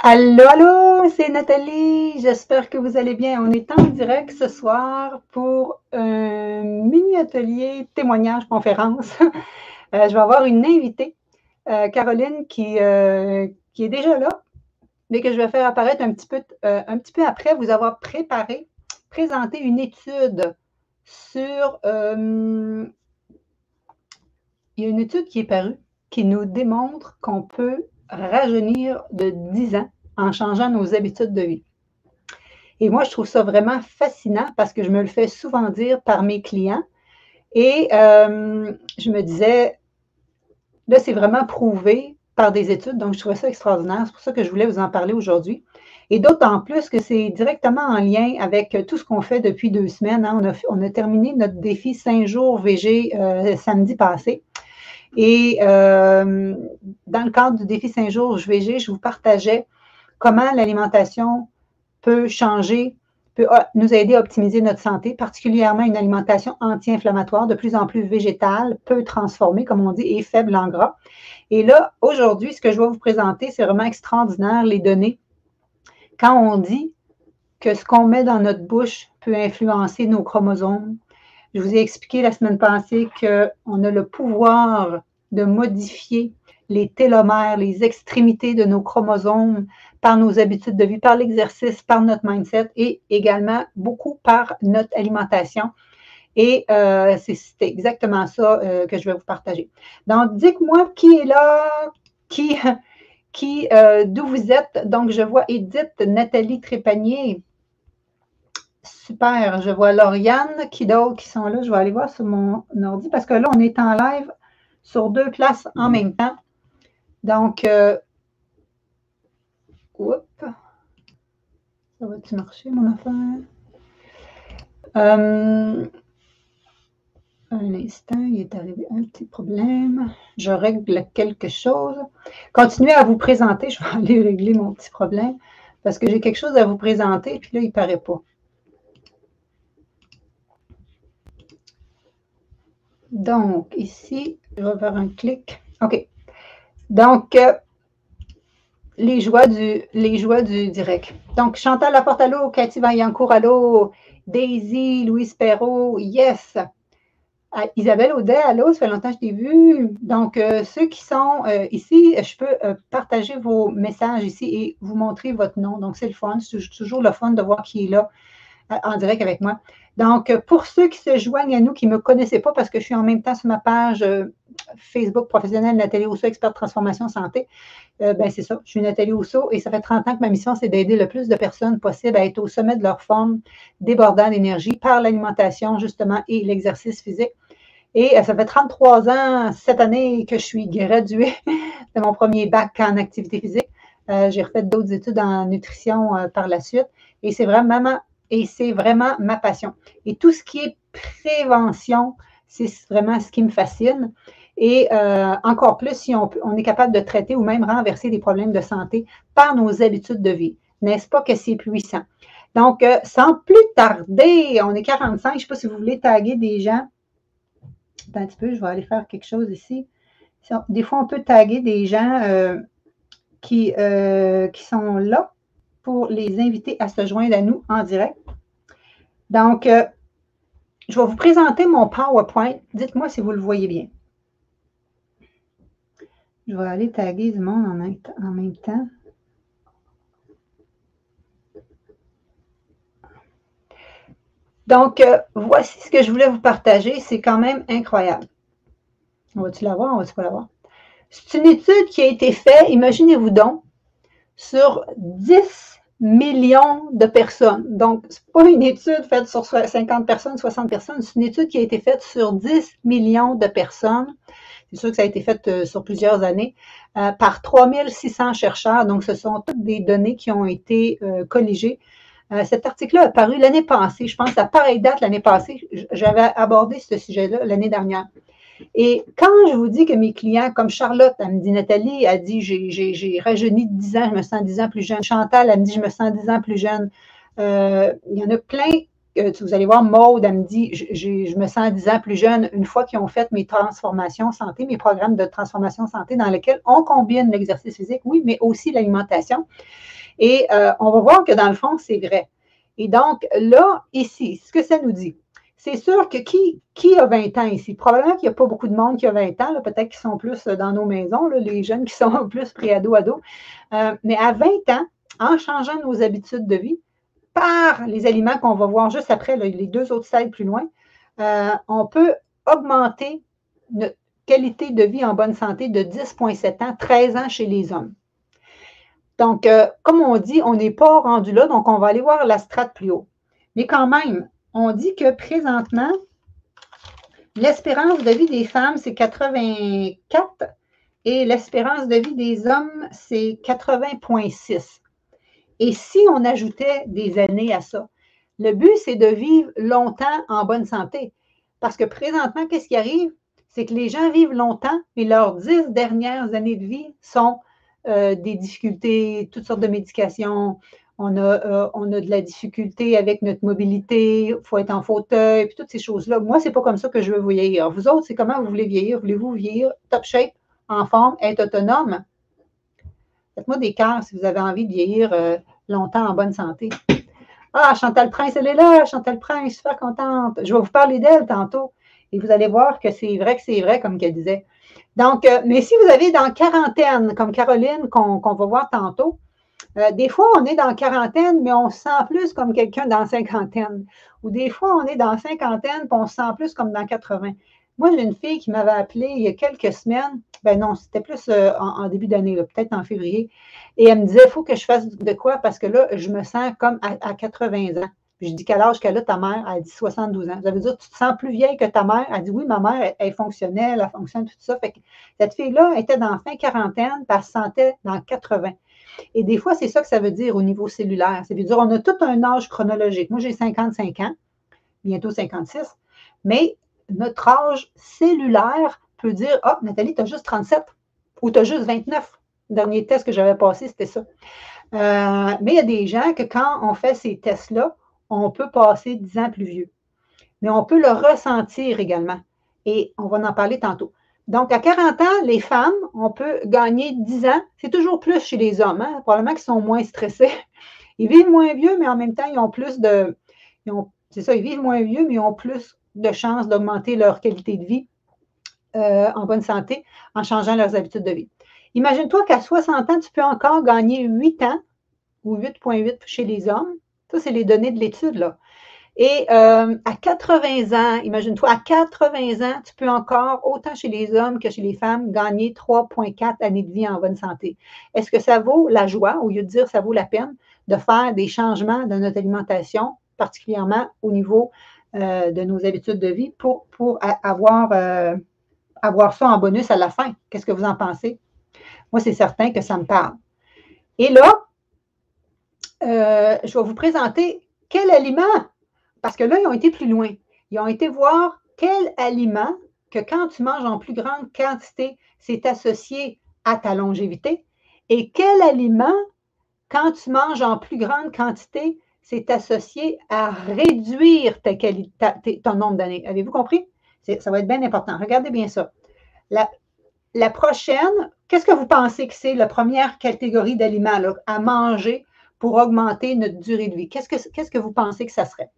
Allô, allô, c'est Nathalie. J'espère que vous allez bien. On est en direct ce soir pour un mini-atelier témoignage conférence. Je vais avoir une invitée, Caroline, qui est déjà là, mais que je vais faire apparaître un petit peu après vous avoir présenté une étude sur... il y a une étude qui est parue qui nous démontre qu'on peut rajeunir de 10 ans en changeant nos habitudes de vie. Et moi, je trouve ça vraiment fascinant parce que je me le fais souvent dire par mes clients. Et je me disais, là, c'est vraiment prouvé par des études, donc je trouvais ça extraordinaire. C'est pour ça que je voulais vous en parler aujourd'hui. Et d'autant plus que c'est directement en lien avec tout ce qu'on fait depuis 2 semaines. Hein. On a terminé notre défi 5 jours VG samedi passé. Et dans le cadre du défi 5 jours VG, je vous partageais comment l'alimentation peut changer, peut nous aider à optimiser notre santé, particulièrement une alimentation anti-inflammatoire, de plus en plus végétale, peu transformée, comme on dit, et faible en gras. Et là, aujourd'hui, ce que je vais vous présenter, c'est vraiment extraordinaire, les données. Quand on dit que ce qu'on met dans notre bouche peut influencer nos chromosomes, je vous ai expliqué la semaine passée qu'on a le pouvoir de modifier les télomères, les extrémités de nos chromosomes par nos habitudes de vie, par l'exercice, par notre mindset et également beaucoup par notre alimentation. Et c'est exactement ça que je vais vous partager. Donc, dites-moi qui est là, d'où vous êtes. Donc, je vois Edith, Nathalie Trépanier. Super, je vois Lauriane, qui d'autres qui sont là. Je vais aller voir sur mon ordi parce que là, on est en live sur 2 places en même temps. Donc, oups, ça va-tu marcher, mon affaire? Un instant, il est arrivé un petit problème. Je règle quelque chose. Continuez à vous présenter. Je vais aller régler mon petit problème parce que j'ai quelque chose à vous présenter, puis là, il ne paraît pas. Donc, ici, je vais faire un clic. OK. Donc, les joies du direct. Donc, Chantal Laporte, allô, Cathy Vaillancourt, allô, Daisy, Louise Perrault, yes. Isabelle Audet, allô, ça fait longtemps que je t'ai vu. Donc, ceux qui sont ici, je peux partager vos messages ici et vous montrer votre nom. Donc, c'est le fun. C'est toujours le fun de voir qui est là en direct avec moi. Donc, pour ceux qui se joignent à nous, qui ne me connaissaient pas, parce que je suis en même temps sur ma page Facebook professionnelle Nathalie Rousseau, experte transformation santé, ben c'est ça, je suis Nathalie Rousseau et ça fait 30 ans que ma mission, c'est d'aider le plus de personnes possible à être au sommet de leur forme, débordant d'énergie par l'alimentation, justement, et l'exercice physique. Et ça fait 33 ans cette année que je suis graduée de mon premier bac en activité physique. J'ai refait d'autres études en nutrition par la suite et c'est vraiment ma passion. Et tout ce qui est prévention, c'est vraiment ce qui me fascine. Et encore plus si on est capable de traiter ou même renverser des problèmes de santé par nos habitudes de vie. N'est-ce pas que c'est puissant? Donc, sans plus tarder, on est 45. Je ne sais pas si vous voulez taguer des gens. Attends un petit peu, je vais aller faire quelque chose ici. Des fois, on peut taguer des gens qui sont là pour les inviter à se joindre à nous en direct. Donc, je vais vous présenter mon PowerPoint. Dites-moi si vous le voyez bien. Je vais aller taguer du monde en même temps. Donc, voici ce que je voulais vous partager. C'est quand même incroyable. On va-tu la voir? On va-tu pas la voir? C'est une étude qui a été faite, imaginez-vous donc, sur 10 millions de personnes. Donc, ce n'est pas une étude faite sur 50 personnes, 60 personnes. C'est une étude qui a été faite sur 10 millions de personnes. C'est sûr que ça a été fait sur plusieurs années, par 3600 chercheurs. Donc, ce sont toutes des données qui ont été colligées. Cet article-là a paru l'année passée. Je pense à pareille date l'année passée. J'avais abordé ce sujet-là l'année dernière. Et quand je vous dis que mes clients, comme Charlotte, elle me dit, Nathalie, elle dit, j'ai rajeuni de 10 ans, je me sens 10 ans plus jeune. Chantal, elle me dit, je me sens 10 ans plus jeune. Il y en a plein. vous allez voir, Maude, elle me dit, je me sens 10 ans plus jeune une fois qu'ils ont fait mes transformations santé, mes programmes de transformation santé dans lesquels on combine l'exercice physique, oui, mais aussi l'alimentation. Et on va voir que dans le fond, c'est vrai. Et donc, là, ici, ce que ça nous dit, c'est sûr que qui a 20 ans ici? Probablement qu'il n'y a pas beaucoup de monde qui a 20 ans, peut-être qu'ils sont plus dans nos maisons, là, les jeunes qui sont plus pré-ados. Mais à 20 ans, en changeant nos habitudes de vie, par les aliments qu'on va voir juste après, là, les deux autres slides plus loin, on peut augmenter notre qualité de vie en bonne santé de 10,7 ans, 13 ans chez les hommes. Donc, comme on dit, on n'est pas rendu là, donc on va aller voir la strate plus haut. Mais quand même, on dit que présentement, l'espérance de vie des femmes, c'est 84 et l'espérance de vie des hommes, c'est 80,6. Et si on ajoutait des années à ça, le but, c'est de vivre longtemps en bonne santé. Parce que présentement, qu'est-ce qui arrive? C'est que les gens vivent longtemps, mais leurs 10 dernières années de vie sont des difficultés, toutes sortes de médications. On a de la difficulté avec notre mobilité, il faut être en fauteuil, puis toutes ces choses-là. Moi, c'est pas comme ça que je veux vieillir. Vous autres, c'est comment vous voulez vieillir? Voulez-vous vieillir top shape, en forme, être autonome? Faites-moi des cœurs si vous avez envie de vieillir longtemps en bonne santé. Ah, Chantal Prince, elle est là, Chantal Prince, super contente. Je vais vous parler d'elle tantôt. Et vous allez voir que c'est vrai, comme qu'elle disait. Donc, mais si vous avez dans quarantaine, comme Caroline, qu'on va voir tantôt, des fois, on est dans quarantaine, mais on se sent plus comme quelqu'un dans cinquantaine. Ou des fois, on est dans cinquantaine, puis on se sent plus comme dans 80. Moi, j'ai une fille qui m'avait appelé il y a quelques semaines. Ben non, c'était plus en début d'année, peut-être en février. Et elle me disait, il faut que je fasse de quoi parce que là, je me sens comme à 80 ans. Puis je dis, quel âge qu'elle a ta mère? Elle dit 72 ans. Ça veut dire, tu te sens plus vieille que ta mère? Elle dit, oui, ma mère, elle fonctionnait, elle fonctionne, tout ça. Fait que cette fille-là était dans fin quarantaine, puis elle se sentait dans 80. Et des fois, c'est ça que ça veut dire au niveau cellulaire. Ça veut dire on a tout un âge chronologique. Moi, j'ai 55 ans, bientôt 56, mais notre âge cellulaire peut dire, ah, Nathalie, tu as juste 37 ou tu as juste 29. Le dernier test que j'avais passé, c'était ça. Mais il y a des gens que quand on fait ces tests-là, on peut passer 10 ans plus vieux. Mais on peut le ressentir également. Et on va en parler tantôt. Donc, à 40 ans, les femmes, on peut gagner 10 ans. C'est toujours plus chez les hommes, hein? Probablement qu'ils sont moins stressés. Ils vivent moins vieux, mais en même temps, ils ont plus de... C'est ça, ils vivent moins vieux, mais ils ont plus de chances d'augmenter leur qualité de vie en bonne santé en changeant leurs habitudes de vie. Imagine-toi qu'à 60 ans, tu peux encore gagner 8 ans ou 8,8 chez les hommes. Ça, c'est les données de l'étude, là. Et à 80 ans, imagine-toi, à 80 ans, tu peux encore, autant chez les hommes que chez les femmes, gagner 3,4 années de vie en bonne santé. Est-ce que ça vaut la joie, au lieu de dire ça vaut la peine, de faire des changements dans notre alimentation, particulièrement au niveau de nos habitudes de vie, pour avoir ça en bonus à la fin? Qu'est-ce que vous en pensez? Moi, c'est certain que ça me parle. Et là, je vais vous présenter quel aliment. Parce que là, ils ont été plus loin. Ils ont été voir quel aliment que quand tu manges en plus grande quantité, c'est associé à ta longévité et quel aliment, quand tu manges en plus grande quantité, c'est associé à réduire ton nombre d'années. Avez-vous compris? Ça va être bien important. Regardez bien ça. La prochaine, qu'est-ce que vous pensez que c'est la première catégorie d'aliments à manger pour augmenter notre durée de vie? Qu'est-ce que vous pensez que ça serait?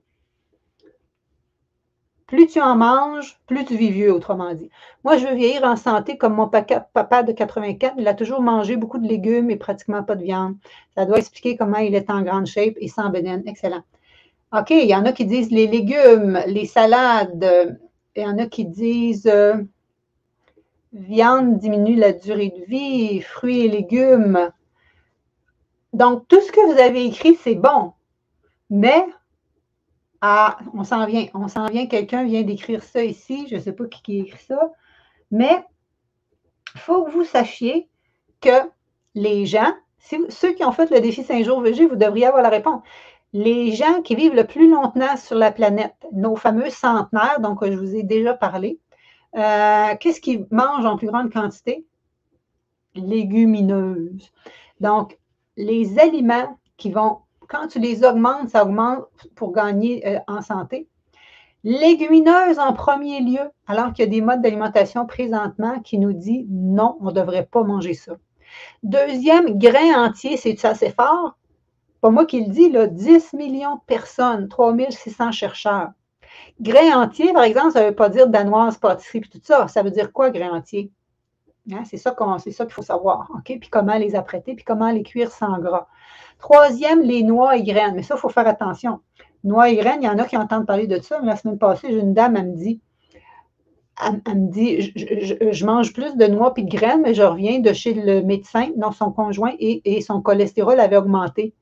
Plus tu en manges, plus tu vis vieux, autrement dit. Moi, je veux vieillir en santé comme mon papa de 84. Il a toujours mangé beaucoup de légumes et pratiquement pas de viande. Ça doit expliquer comment il est en grande shape et sans bédaine. Excellent. OK, il y en a qui disent les légumes, les salades. Il y en a qui disent viande diminue la durée de vie, fruits et légumes. Donc, tout ce que vous avez écrit, c'est bon. Mais on s'en vient, quelqu'un vient d'écrire ça ici, je ne sais pas qui a écrit ça, mais il faut que vous sachiez que les gens, ceux qui ont fait le défi 5 jours VG, vous devriez avoir la réponse. Les gens qui vivent le plus longtemps sur la planète, nos fameux centenaires, dont je vous ai déjà parlé, qu'est-ce qu'ils mangent en plus grande quantité? Légumineuses. Donc, les aliments qui vont quand tu les augmentes, ça augmente pour gagner en santé. Légumineuses en premier lieu, alors qu'il y a des modes d'alimentation présentement qui nous disent non, on ne devrait pas manger ça. Deuxième, grains entiers, c'est ça, c'est fort? Pas moi qui le dis, là, 10 millions de personnes, 3600 chercheurs. Grains entiers, par exemple, ça ne veut pas dire danoise, pâtisserie, puis tout ça. Ça veut dire quoi, grains entiers? Hein, c'est ça qu'il faut savoir. OK? Puis comment les apprêter, puis comment les cuire sans gras. Troisième, les noix et graines. Mais ça, il faut faire attention. Noix et graines, il y en a qui entendent parler de ça. Mais la semaine passée, j'ai une dame, elle me dit, je mange plus de noix et de graines, mais je reviens de chez le médecin, dont son conjoint et son cholestérol avait augmenté.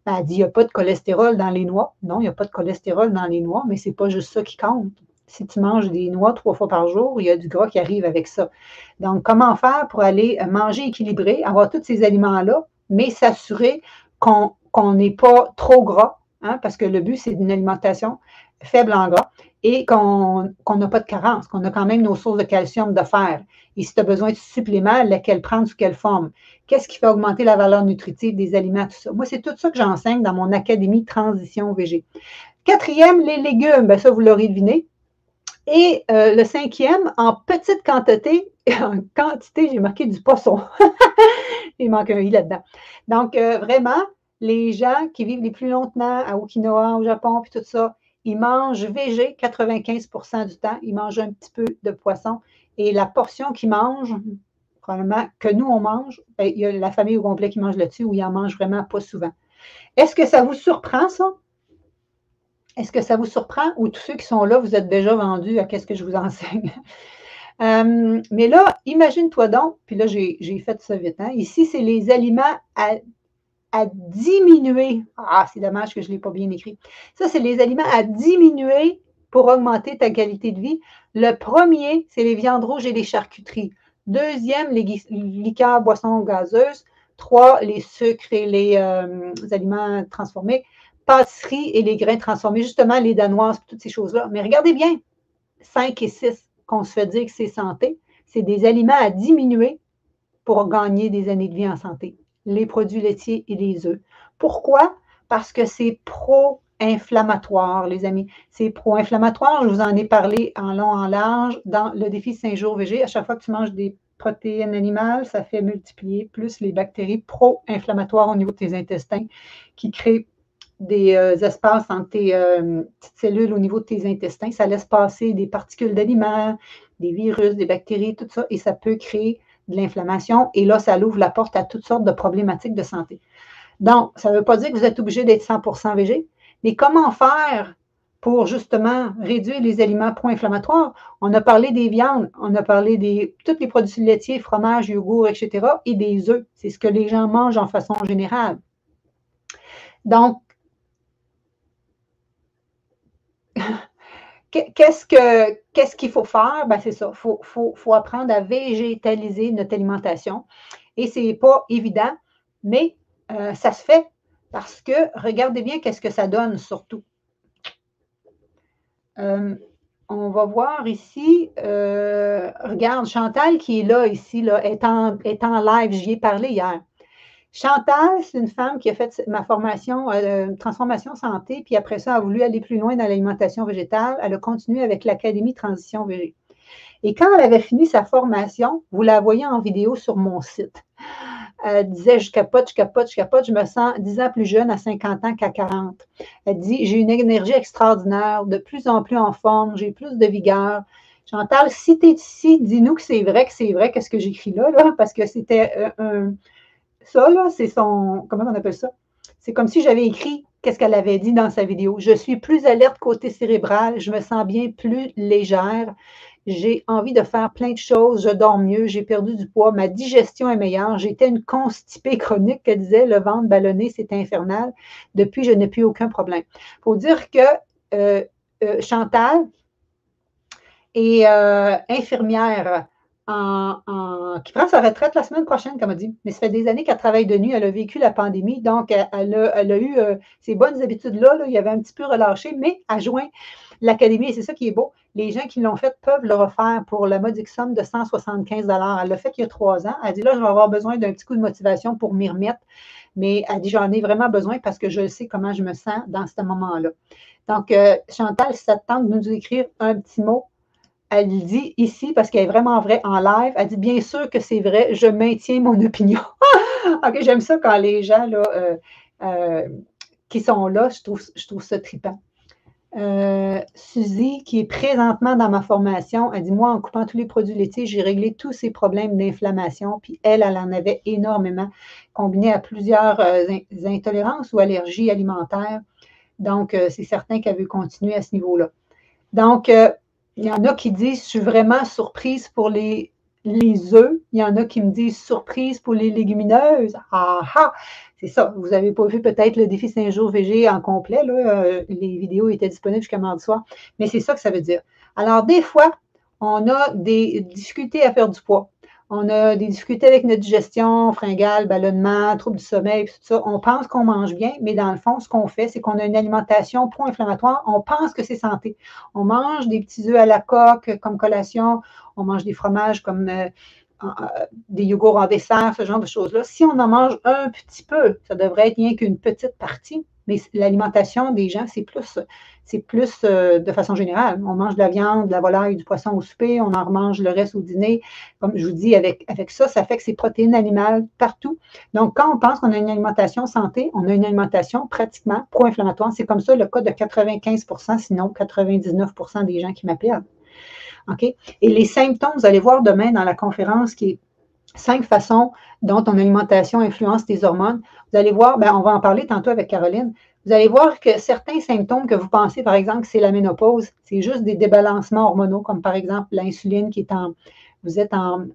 Elle dit, il n'y a pas de cholestérol dans les noix. Non, il n'y a pas de cholestérol dans les noix, mais ce n'est pas juste ça qui compte. Si tu manges des noix 3 fois par jour, il y a du gras qui arrive avec ça. Donc, comment faire pour aller manger équilibré, avoir tous ces aliments-là, mais s'assurer qu'on n'est pas trop gras, hein, parce que le but, c'est une alimentation faible en gras et qu'on n'a pas de carence, qu'on a quand même nos sources de calcium, de fer. Et si tu as besoin de suppléments, lesquels prendre, sous quelle forme? Qu'est-ce qui fait augmenter la valeur nutritive des aliments, tout ça? Moi, c'est tout ça que j'enseigne dans mon Académie Transition VG. Quatrième, les légumes. Bien, ça, vous l'aurez deviné. Et le cinquième, en petite quantité, j'ai marqué du poisson. Il manque un i là-dedans. Donc, vraiment, les gens qui vivent les plus longtemps à Okinawa, au Japon, puis tout ça, ils mangent végé 95% du temps. Ils mangent un petit peu de poisson. Et la portion qu'ils mangent, probablement que nous, on mange, bien, il y a la famille au complet qui mange là-dessus ou ils en mangent vraiment pas souvent. Est-ce que ça vous surprend, ça? Est-ce que ça vous surprend ou tous ceux qui sont là, vous êtes déjà vendus à qu'est-ce que je vous enseigne? Mais là, imagine-toi donc, puis là, j'ai fait ça vite. Hein? Ici, c'est les aliments à diminuer. Ah, c'est dommage que je ne l'ai pas bien écrit. Ça, c'est les aliments à diminuer pour augmenter ta qualité de vie. Le premier, c'est les viandes rouges et les charcuteries. Deuxième, les liqueurs, boissons gazeuses. 3, les sucres et les aliments transformés. Pâtisserie et les grains transformés, justement les danoises, toutes ces choses-là. Mais regardez bien, 5 et 6 qu'on se fait dire que c'est santé, c'est des aliments à diminuer pour gagner des années de vie en santé. Les produits laitiers et les œufs. Pourquoi? Parce que c'est pro-inflammatoire, les amis. C'est pro-inflammatoire, je vous en ai parlé en long, en large, dans le défi 5 jours VG. À chaque fois que tu manges des protéines animales, ça fait multiplier plus les bactéries pro-inflammatoires au niveau de tes intestins qui créent des espaces entre tes petites cellules au niveau de tes intestins. Ça laisse passer des particules d'aliments, des virus, des bactéries, tout ça, et ça peut créer de l'inflammation. Et là, ça ouvre la porte à toutes sortes de problématiques de santé. Donc, ça ne veut pas dire que vous êtes obligé d'être 100% végé, mais comment faire pour justement réduire les aliments pro-inflammatoires? On a parlé des viandes, on a parlé de tous les produits laitiers, fromage, yogourt, etc., et des œufs. C'est ce que les gens mangent en façon générale. Donc, qu'est-ce qu'il faut faire? Ben, c'est ça. Il faut apprendre à végétaliser notre alimentation. Et ce n'est pas évident, mais ça se fait parce que regardez bien qu'est-ce que ça donne surtout. On va voir ici, regarde, Chantal qui est là ici, là, est en live, j'y ai parlé hier. Chantal, c'est une femme qui a fait ma formation Transformation Santé, puis après ça, elle a voulu aller plus loin dans l'alimentation végétale. Elle a continué avec l'Académie Transition VG. Et quand elle avait fini sa formation, vous la voyez en vidéo sur mon site. Elle disait, je capote, je me sens 10 ans plus jeune à 50 ans qu'à 40. Elle dit, j'ai une énergie extraordinaire, de plus en plus en forme, j'ai plus de vigueur. Chantal, si tu es ici, dis-nous que c'est vrai, qu'est-ce que j'écris là, parce que c'était ça, là, c'est son, comment on appelle ça? C'est comme si j'avais écrit qu'est-ce qu'elle avait dit dans sa vidéo. Je suis plus alerte côté cérébral, je me sens bien plus légère, j'ai envie de faire plein de choses, je dors mieux, j'ai perdu du poids, ma digestion est meilleure, j'étais une constipée chronique, qu'elle disait, le ventre ballonné, c'est infernal. Depuis, je n'ai plus aucun problème. Il faut dire que Chantal est infirmière qui prend sa retraite la semaine prochaine, comme on dit. Mais ça fait des années qu'elle travaille de nuit, elle a vécu la pandémie, donc elle a eu ces bonnes habitudes-là, là, il y avait un petit peu relâché, mais elle joint l'Académie, et c'est ça qui est beau, Les gens qui l'ont fait peuvent le refaire pour la modique somme de 175 $. Elle l'a fait il y a 3 ans. Elle dit là, je vais avoir besoin d'un petit coup de motivation pour m'y remettre. Mais elle dit j'en ai vraiment besoin parce que je sais comment je me sens dans ce moment-là. Donc, Chantal, si ça te tente de nous écrire un petit mot, elle dit ici, parce qu'elle est vraiment vraie en live, elle dit bien sûr que c'est vrai, je maintiens mon opinion. OK, j'aime ça quand les gens là, qui sont là, je trouve ça trippant. Suzy, qui est présentement dans ma formation, elle dit moi, en coupant tous les produits laitiers, j'ai réglé tous ces problèmes d'inflammation. Puis elle en avait énormément, combiné à plusieurs intolérances ou allergies alimentaires. Donc, c'est certain qu'elle veut continuer à ce niveau-là. Donc, il y en a qui disent, je suis vraiment surprise pour les œufs. Il y en a qui me disent, surprise pour les légumineuses. Ah ah! C'est ça. Vous n'avez pas vu peut-être le défi 5 jours VG en complet. Là. Les vidéos étaient disponibles jusqu'à mardi soir. Mais c'est ça que ça veut dire. Alors, des fois, on a des difficultés à faire du poids. On a des difficultés avec notre digestion, fringales, ballonnement, troubles du sommeil, tout ça. On pense qu'on mange bien, mais dans le fond, ce qu'on fait, c'est qu'on a une alimentation pro-inflammatoire. On pense que c'est santé. On mange des petits œufs à la coque comme collation. On mange des fromages comme des yogourts en dessert, ce genre de choses-là. Si on en mange un petit peu, ça devrait être rien qu'une petite partie. Mais l'alimentation des gens, c'est plus de façon générale. On mange de la viande, de la volaille, du poisson au souper, on en remange le reste au dîner. Comme je vous dis, avec ça, ça fait que c'est protéines animales partout. Donc, quand on pense qu'on a une alimentation santé, on a une alimentation pratiquement pro-inflammatoire. C'est comme ça le cas de 95 %, sinon 99 % des gens qui m'appellent. OK? Et les symptômes, vous allez voir demain dans la conférence qui est 5 façons dont ton alimentation influence tes hormones. Vous allez voir, on va en parler tantôt avec Caroline. Vous allez voir que certains symptômes que vous pensez, par exemple, que c'est la ménopause, c'est juste des débalancements hormonaux, comme par exemple l'insuline vous êtes en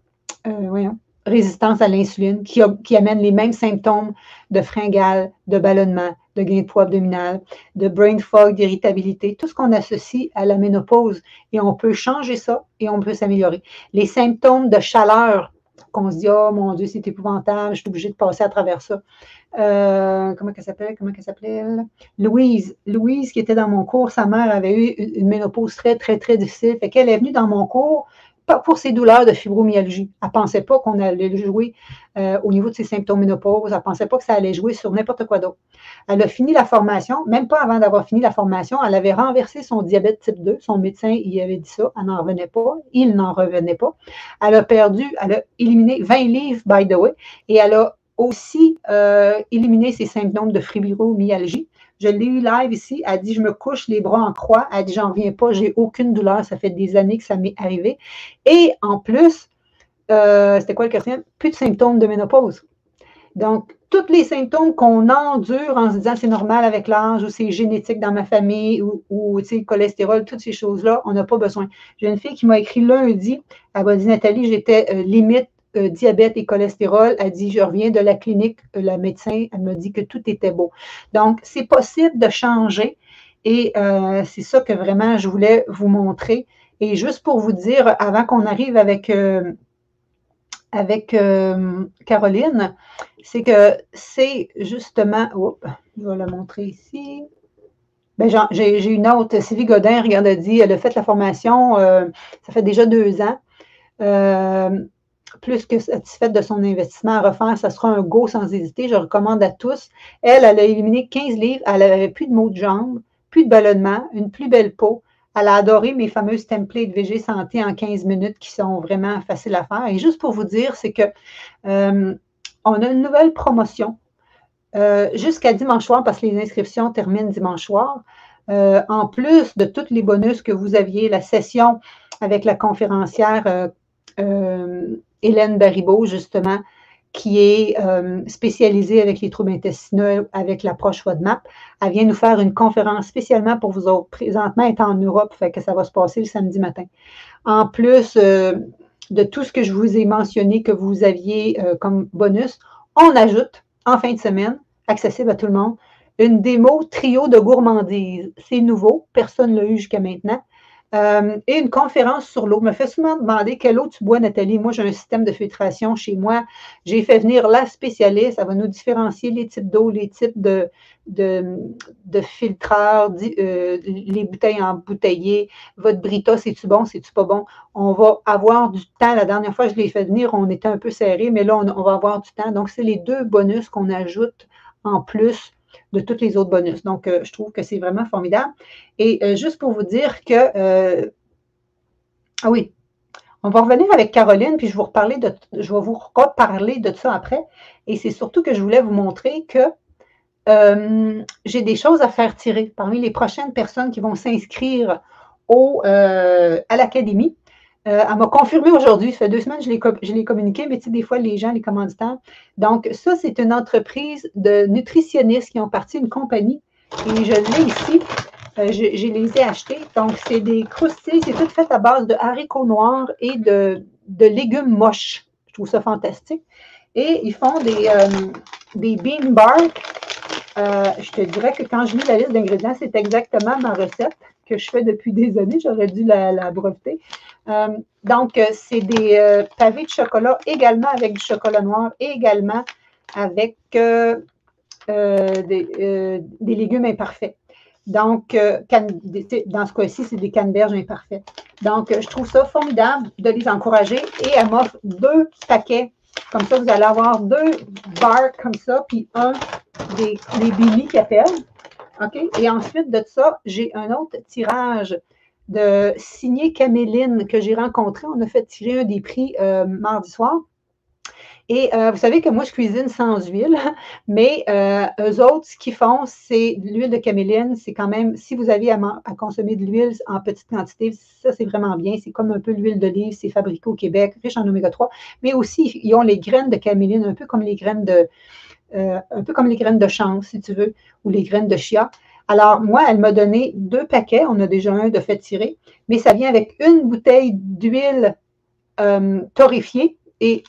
résistance à l'insuline, qui amène les mêmes symptômes de fringales, de ballonnement, de gain de poids abdominal, de brain fog, d'irritabilité, tout ce qu'on associe à la ménopause. Et on peut changer ça et on peut s'améliorer. Les symptômes de chaleur, qu'on se dit, oh mon Dieu, c'est épouvantable, je suis obligée de passer à travers ça. Comment elle s'appelait? Louise, qui était dans mon cours, sa mère avait eu une ménopause très, très, très difficile. Fait qu'elle est venue dans mon cours, pas pour ses douleurs de fibromyalgie. Elle ne pensait pas qu'on allait jouer au niveau de ses symptômes ménopause. Elle ne pensait pas que ça allait jouer sur n'importe quoi d'autre. Elle a fini la formation, même pas avant d'avoir fini la formation, elle avait renversé son diabète type 2. Son médecin, il avait dit ça, elle n'en revenait pas. Il n'en revenait pas. Elle a éliminé 20 livres, by the way, et elle a aussi éliminé ses symptômes de fibromyalgie. Je l'ai eu live ici. Elle dit, je me couche les bras en croix. Elle dit, j'en reviens pas, j'ai aucune douleur. Ça fait des années que ça m'est arrivé. Et en plus, c'était quoi le quatrième? Plus de symptômes de ménopause. Donc, tous les symptômes qu'on endure en se disant c'est normal avec l'âge ou c'est génétique dans ma famille ou le cholestérol, toutes ces choses-là, on n'a pas besoin. J'ai une fille qui m'a écrit lundi, elle m'a dit, Nathalie, j'étais limite diabète et cholestérol. Elle dit, je reviens de la clinique, la médecin, elle m'a dit que tout était beau. Donc, c'est possible de changer et c'est ça que vraiment je voulais vous montrer. Et juste pour vous dire, avant qu'on arrive avec Caroline, c'est que c'est justement, je vais la montrer ici. J'ai une autre, Sylvie Godin, regarde, elle dit, elle a fait la formation, ça fait déjà 2 ans. Plus que satisfaite de son investissement à refaire, ça sera un go sans hésiter. Je recommande à tous. Elle a éliminé 15 livres. Elle n'avait plus de maux de jambes, plus de ballonnement, une plus belle peau. Elle a adoré mes fameuses templates VG Santé en 15 minutes qui sont vraiment faciles à faire. Et juste pour vous dire, c'est que on a une nouvelle promotion jusqu'à dimanche soir parce que les inscriptions terminent dimanche soir. En plus de tous les bonus que vous aviez, la session avec la conférencière Hélène Baribeau, justement, qui est spécialisée avec les troubles intestinaux, avec l'approche FODMAP. Elle vient nous faire une conférence spécialement pour vous autres. Présentement, elle est en Europe, fait que ça va se passer le samedi matin. En plus de tout ce que je vous ai mentionné que vous aviez comme bonus, on ajoute en fin de semaine, accessible à tout le monde, une démo trio de gourmandise. C'est nouveau, personne ne l'a eu jusqu'à maintenant. et une conférence sur l'eau. Je me fais souvent demander quelle eau tu bois, Nathalie. Moi, j'ai un système de filtration chez moi. J'ai fait venir la spécialiste. Ça va nous différencier les types d'eau, les types de filtreurs, les bouteilles embouteillées. Votre Brita, c'est-tu bon, c'est-tu pas bon? On va avoir du temps. La dernière fois que je l'ai fait venir, on était un peu serré, mais là, on va avoir du temps. Donc, c'est les 2 bonus qu'on ajoute en plus de tous les autres bonus. Donc, je trouve que c'est vraiment formidable. Et juste pour vous dire que, ah oui, on va revenir avec Caroline, puis je vais vous reparler de ça après. Et c'est surtout que je voulais vous montrer que j'ai des choses à faire tirer parmi les prochaines personnes qui vont s'inscrire à l'académie. Elle m'a confirmé aujourd'hui, ça fait 2 semaines que je l'ai communiqué, mais tu sais, des fois, les gens, les commanditaires. Donc, ça, c'est une entreprise de nutritionnistes qui ont parti une compagnie. Et je l'ai ici. Je les ai achetés. Donc, c'est des croustilles. C'est tout fait à base de haricots noirs et de légumes moches. Je trouve ça fantastique. Et ils font des bean bark. Je te dirais que quand je lis la liste d'ingrédients, c'est exactement ma recette que je fais depuis des années. J'aurais dû la breveter. Donc, c'est des pavés de chocolat également avec du chocolat noir et également avec des légumes imparfaits. Donc, dans ce cas-ci, c'est des canneberges imparfaits. Donc, je trouve ça formidable de les encourager et elle m'offre 2 paquets. Comme ça, vous allez avoir 2 bars comme ça, puis des Billy qui appellent. OK? Et ensuite de ça, j'ai un autre tirage de signé Caméline que j'ai rencontré. On a fait tirer un des prix mardi soir. Et vous savez que moi, je cuisine sans huile, mais eux autres, ce qu'ils font, c'est de l'huile de caméline. C'est quand même, si vous avez à consommer de l'huile en petite quantité, ça, c'est vraiment bien. C'est comme un peu l'huile d'olive, c'est fabriqué au Québec, riche en oméga 3. Mais aussi, ils ont les graines de caméline, un peu comme les graines de chanvre, si tu veux, ou les graines de chia. Alors, moi, elle m'a donné 2 paquets. On a déjà un de fait tirer, mais ça vient avec une bouteille d'huile torréfiée et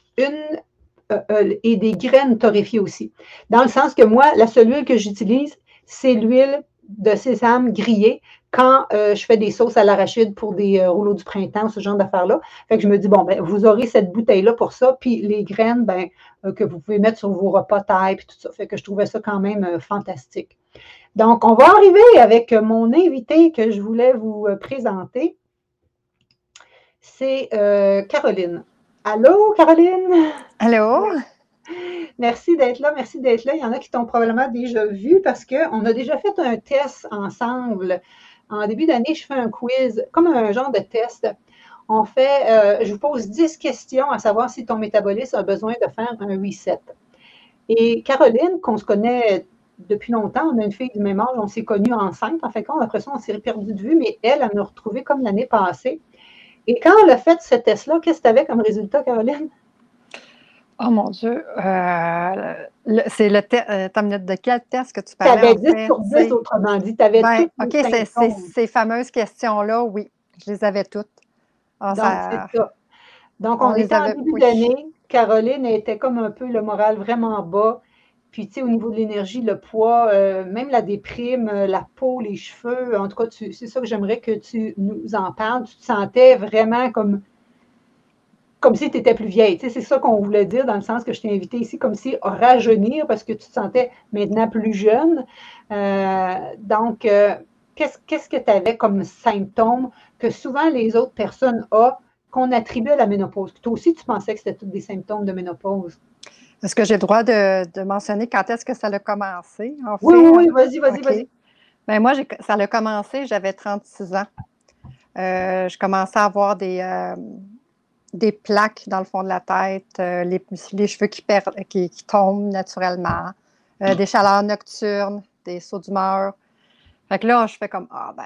des graines torréfiées aussi. Dans le sens que moi, la seule huile que j'utilise, c'est l'huile de sésame grillée quand je fais des sauces à l'arachide pour des rouleaux du printemps, ce genre d'affaires-là. Fait que je me dis, bon, ben, vous aurez cette bouteille-là pour ça, puis les graines, ben, que vous pouvez mettre sur vos repas taille, puis tout ça. Fait que je trouvais ça quand même fantastique. Donc, on va arriver avec mon invité que je voulais vous présenter. C'est Caroline. Allô, Caroline? Allô? Merci d'être là, merci d'être là. Il y en a qui t'ont probablement déjà vu parce qu'on a déjà fait un test ensemble. En début d'année, je fais un quiz, comme un genre de test. Je vous pose 10 questions à savoir si ton métabolisme a besoin de faire un reset. Et Caroline, qu'on se connaît depuis longtemps, on a une fille du même âge, on s'est connus enceinte, en fait, après ça, on s'est perdu de vue, mais elle nous a retrouvés comme l'année passée. Et quand elle a fait ce test-là, qu'est-ce que tu avais comme résultat, Caroline? Oh mon Dieu! C'est de quel test que tu Tu parlais, avais en 10 fait? sur 10, autrement dit. Tu avais tous OK, les symptômes. ces fameuses questions-là, oui, je les avais toutes. Ah, Donc, c'est ça. Donc, on on les était en avait, début oui. d'année. Caroline était comme un peu le moral vraiment bas. Puis, tu sais, au niveau de l'énergie, le poids, même la déprime, la peau, les cheveux, en tout cas, c'est ça que j'aimerais que tu nous en parles. Tu te sentais vraiment comme si tu étais plus vieille. Tu sais, c'est ça qu'on voulait dire dans le sens que je t'ai invité ici, comme si rajeunir parce que tu te sentais maintenant plus jeune. Donc, qu'est-ce que tu avais comme symptômes que souvent les autres personnes ont qu'on attribue à la ménopause? Toi aussi, tu pensais que c'était tous des symptômes de ménopause? Est-ce que j'ai le droit de mentionner quand est-ce que ça a commencé, en Oui, fait? oui, oui, vas-y, OK. vas-y. Ben moi, ça a commencé, j'avais 36 ans. Je commençais à avoir des plaques dans le fond de la tête, les cheveux qui tombent naturellement, des chaleurs nocturnes, des sauts d'humeur. Fait que là, je fais comme, ah ben,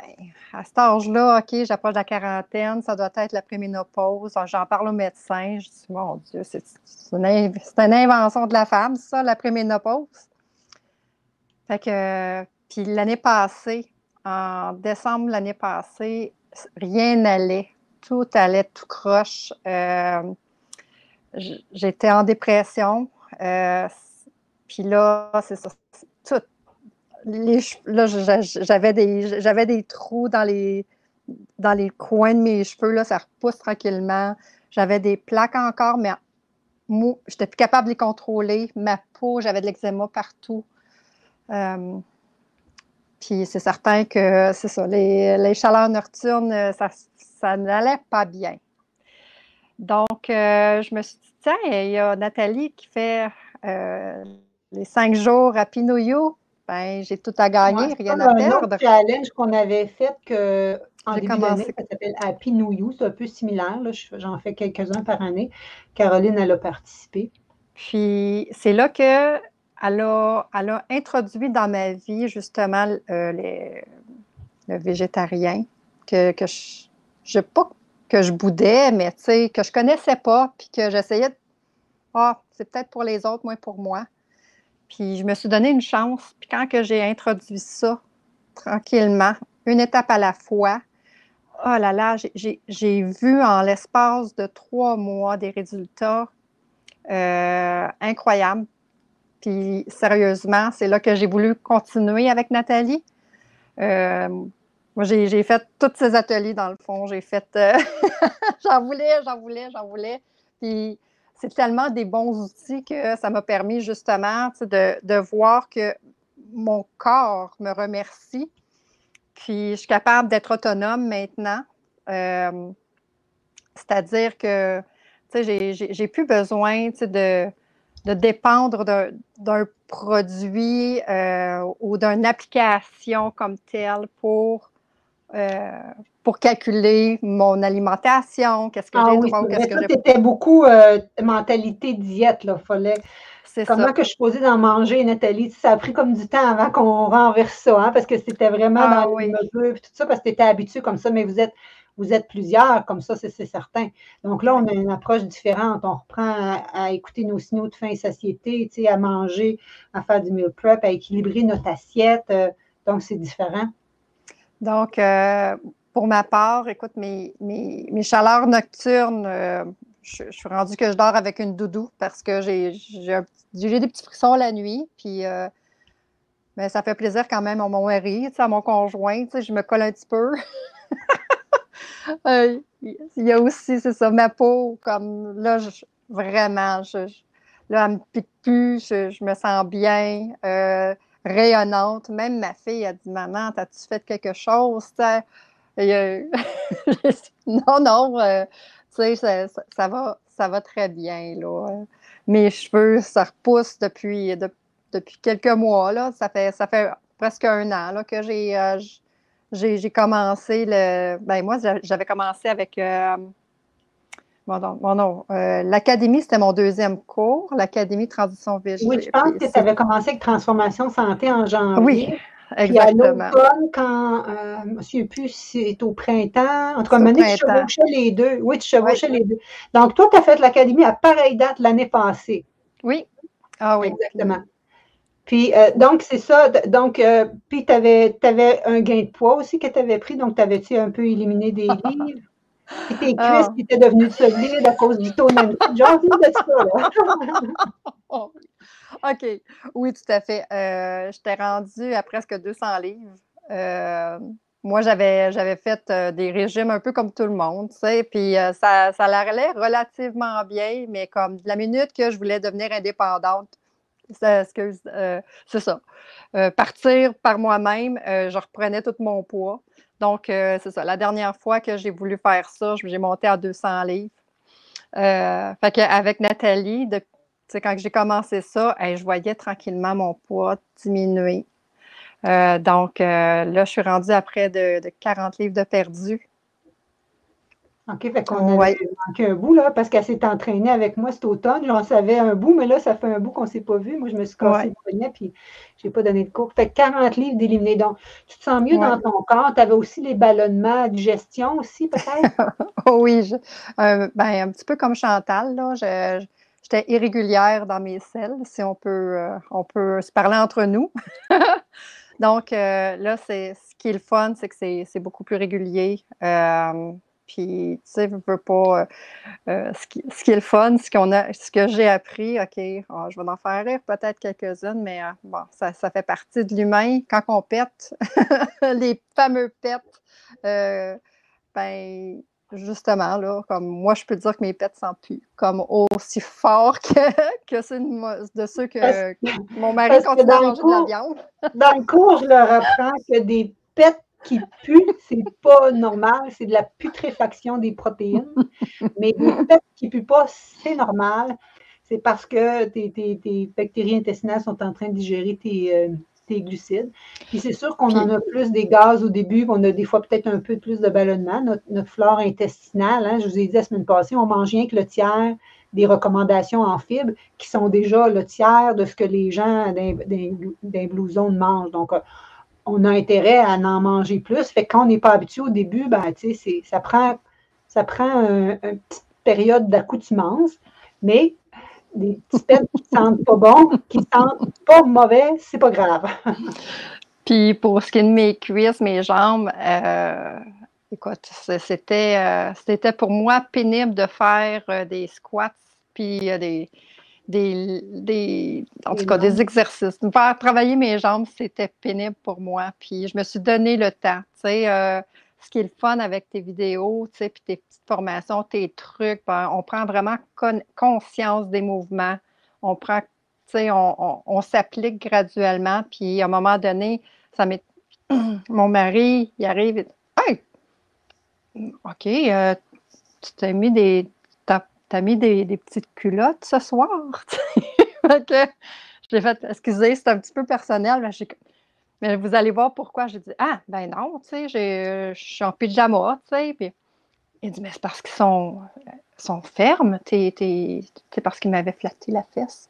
à cet âge-là, OK, j'approche de la quarantaine, ça doit être la préménopause. J'en parle au médecin, je dis, mon Dieu, c'est une invention de la femme, ça, la préménopause. Fait que, puis l'année passée, en décembre l'année passée, rien n'allait. Tout allait tout croche. J'étais en dépression. Puis là, c'est ça. Tout. Là, j'avais des trous dans dans les coins de mes cheveux, là, ça repousse tranquillement. J'avais des plaques encore, mais je n'étais plus capable de les contrôler. Ma peau, j'avais de l'eczéma partout. Puis c'est certain que c'est ça, les chaleurs nocturnes, ça n'allait pas bien. Donc, je me suis dit, tiens, il y a Nathalie qui fait les 5 jours à Pinouillou. Ben, j'ai tout à gagner, rien à perdre. Un autre challenge qu'on avait fait en J'ai début d'année, commencé. ça s'appelle Happy New You, c'est un peu similaire. J'en fais quelques-uns par année. Caroline, elle a participé. Puis c'est là qu'elle a introduit dans ma vie justement le végétarien pas que je boudais, mais tu sais, que je connaissais pas, puis que j'essayais de c'est peut-être pour les autres, moins pour moi. Puis je me suis donné une chance. Puis quand que j'ai introduit ça, tranquillement, une étape à la fois, oh là là, j'ai vu en l'espace de 3 mois des résultats incroyables. Puis sérieusement, c'est là que j'ai voulu continuer avec Nathalie. Moi, j'ai fait tous ces ateliers dans le fond. J'ai fait, j'en voulais. Puis c'est tellement des bons outils que ça m'a permis justement de voir que mon corps me remercie. Puis je suis capable d'être autonome maintenant. C'est-à-dire que j'ai plus besoin de dépendre d'un produit ou d'une application comme telle pour calculer mon alimentation, qu'est-ce que j'ai droit, qu'est-ce que j'ai pas. Tu étais beaucoup mentalité diète, là. Fallait. Comment que je suis posée d'en manger, Nathalie? Ça a pris comme du temps avant qu'on renverse ça, hein, parce que c'était vraiment dans les mesures et tout ça, parce que tu étais habituée comme ça, mais vous êtes plusieurs, comme ça, c'est certain. Donc là, on a une approche différente. On reprend à écouter nos signaux de faim et satiété, à manger, à faire du meal prep, à équilibrer notre assiette. Donc, c'est différent. Donc, pour ma part, écoute, mes chaleurs nocturnes, je suis rendue que je dors avec une doudou parce que j'ai des petits frissons la nuit. Puis, mais ça fait plaisir quand même à mon mari, à mon conjoint. Je me colle un petit peu. Il y a aussi, c'est ça, ma peau, comme là, vraiment, là, elle me pique plus, je me sens bien, rayonnante. Même ma fille a dit, maman, t'as-tu fait quelque chose? Non, tu sais, ça va très bien, là. Mes cheveux, ça repousse depuis quelques mois, là. Ça fait presque 1 an, là, que j'ai commencé moi, j'avais commencé avec l'Académie, c'était mon 2e cours, l'Académie Transition Végé. Oui, je pense que tu avais commencé avec Transformation Santé en janvier. Oui, exactement. Puis à l'automne, quand, je ne me souviens plus si c'est au printemps, en tout cas, à un moment donné, tu chevauchais les deux. Oui, tu chevauchais les deux. Donc, toi, tu as fait l'Académie à pareille date l'année passée. Oui. Ah oui. Exactement. Puis, donc, c'est ça. Donc, puis, tu avais un gain de poids aussi que tu avais pris. Donc, tu avais-tu un peu éliminé des livres? Puis tes cuisses qui étaient devenues solides à cause du tonneau. Genre, de ça, là. OK. Oui, tout à fait. J'étais rendue à presque 200 livres. Moi, j'avais fait des régimes un peu comme tout le monde, tu sais, puis ça allait relativement bien, mais comme de la minute que je voulais devenir indépendante, c'est ça. Partir par moi-même, je reprenais tout mon poids. Donc, c'est ça. La dernière fois que j'ai voulu faire ça, j'ai monté à 200 livres. Fait qu'avec Nathalie, quand j'ai commencé ça, je voyais tranquillement mon poids diminuer. Donc, là, je suis rendue à près de 40 livres de perdu. OK, fait qu'on avait manqué un bout, là, parce qu'elle s'est entraînée avec moi cet automne. J'en savais un bout, mais là, ça fait un bout qu'on ne s'est pas vu. Moi, je me suis cassé le poignet, puis je n'ai pas donné de cours. Fait que 40 livres d'éliminés. Donc, tu te sens mieux dans ton corps. Tu avais aussi les ballonnements, digestion aussi, peut-être? Oui, un petit peu comme Chantal, là. J'étais irrégulière dans mes selles, si on peut se parler entre nous. Donc, là, ce qui est le fun, c'est que c'est beaucoup plus régulier. Puis, tu sais, je veux pas. Ce qui est le fun, ce que j'ai appris, OK, je vais en faire rire peut-être quelques-unes, mais bon, ça fait partie de l'humain. Quand on pète, les fameux pets, ben justement, là, comme moi, je peux dire que mes pets ne sentent plus comme aussi fort que ceux de ceux que mon mari Parce que continue à manger de la viande. dans le cours, je leur apprends que des pets qui puent, c'est pas normal, c'est de la putréfaction des protéines. Mais des pets qui ne puent pas, c'est normal. C'est parce que tes bactéries intestinales sont en train de digérer tes glucides. Puis c'est sûr qu'on en a plus des gaz au début, on a des fois peut-être un peu plus de ballonnement. Notre flore intestinale, hein, je vous ai dit la semaine passée, on mange rien que le tiers des recommandations en fibres qui sont déjà le tiers de ce que les gens d'un Blue Zone mangent. Donc, on a intérêt à en manger plus. Fait que quand on n'est pas habitué au début, ben, ça prend une petite période d'accoutumance, mais des petits pets qui sentent pas bon, qui sentent pas mauvais, c'est pas grave. Puis pour ce qui est de mes cuisses, mes jambes, écoute, c'était pour moi pénible de faire des squats, puis en tout cas, des exercices. Faire travailler mes jambes, c'était pénible pour moi. Puis je me suis donné le temps. Tu sais, ce qui est le fun avec tes vidéos, tu sais, puis tes petites formations, tes trucs, ben, on prend vraiment conscience des mouvements. On prend, tu sais, on s'applique graduellement. Puis à un moment donné, ça m'est... Mon mari, il arrive et dit, hey, OK, tu t'as mis t'as mis des petites culottes ce soir. Fait que je l'ai fait, excusez, c'est un petit peu personnel, mais vous allez voir pourquoi. J'ai dit, ah, ben non, tu sais, je suis en pyjama, tu sais. Puis il dit, mais c'est parce qu'ils sont fermes, c'est parce qu'ils m'avaient flatté la fesse.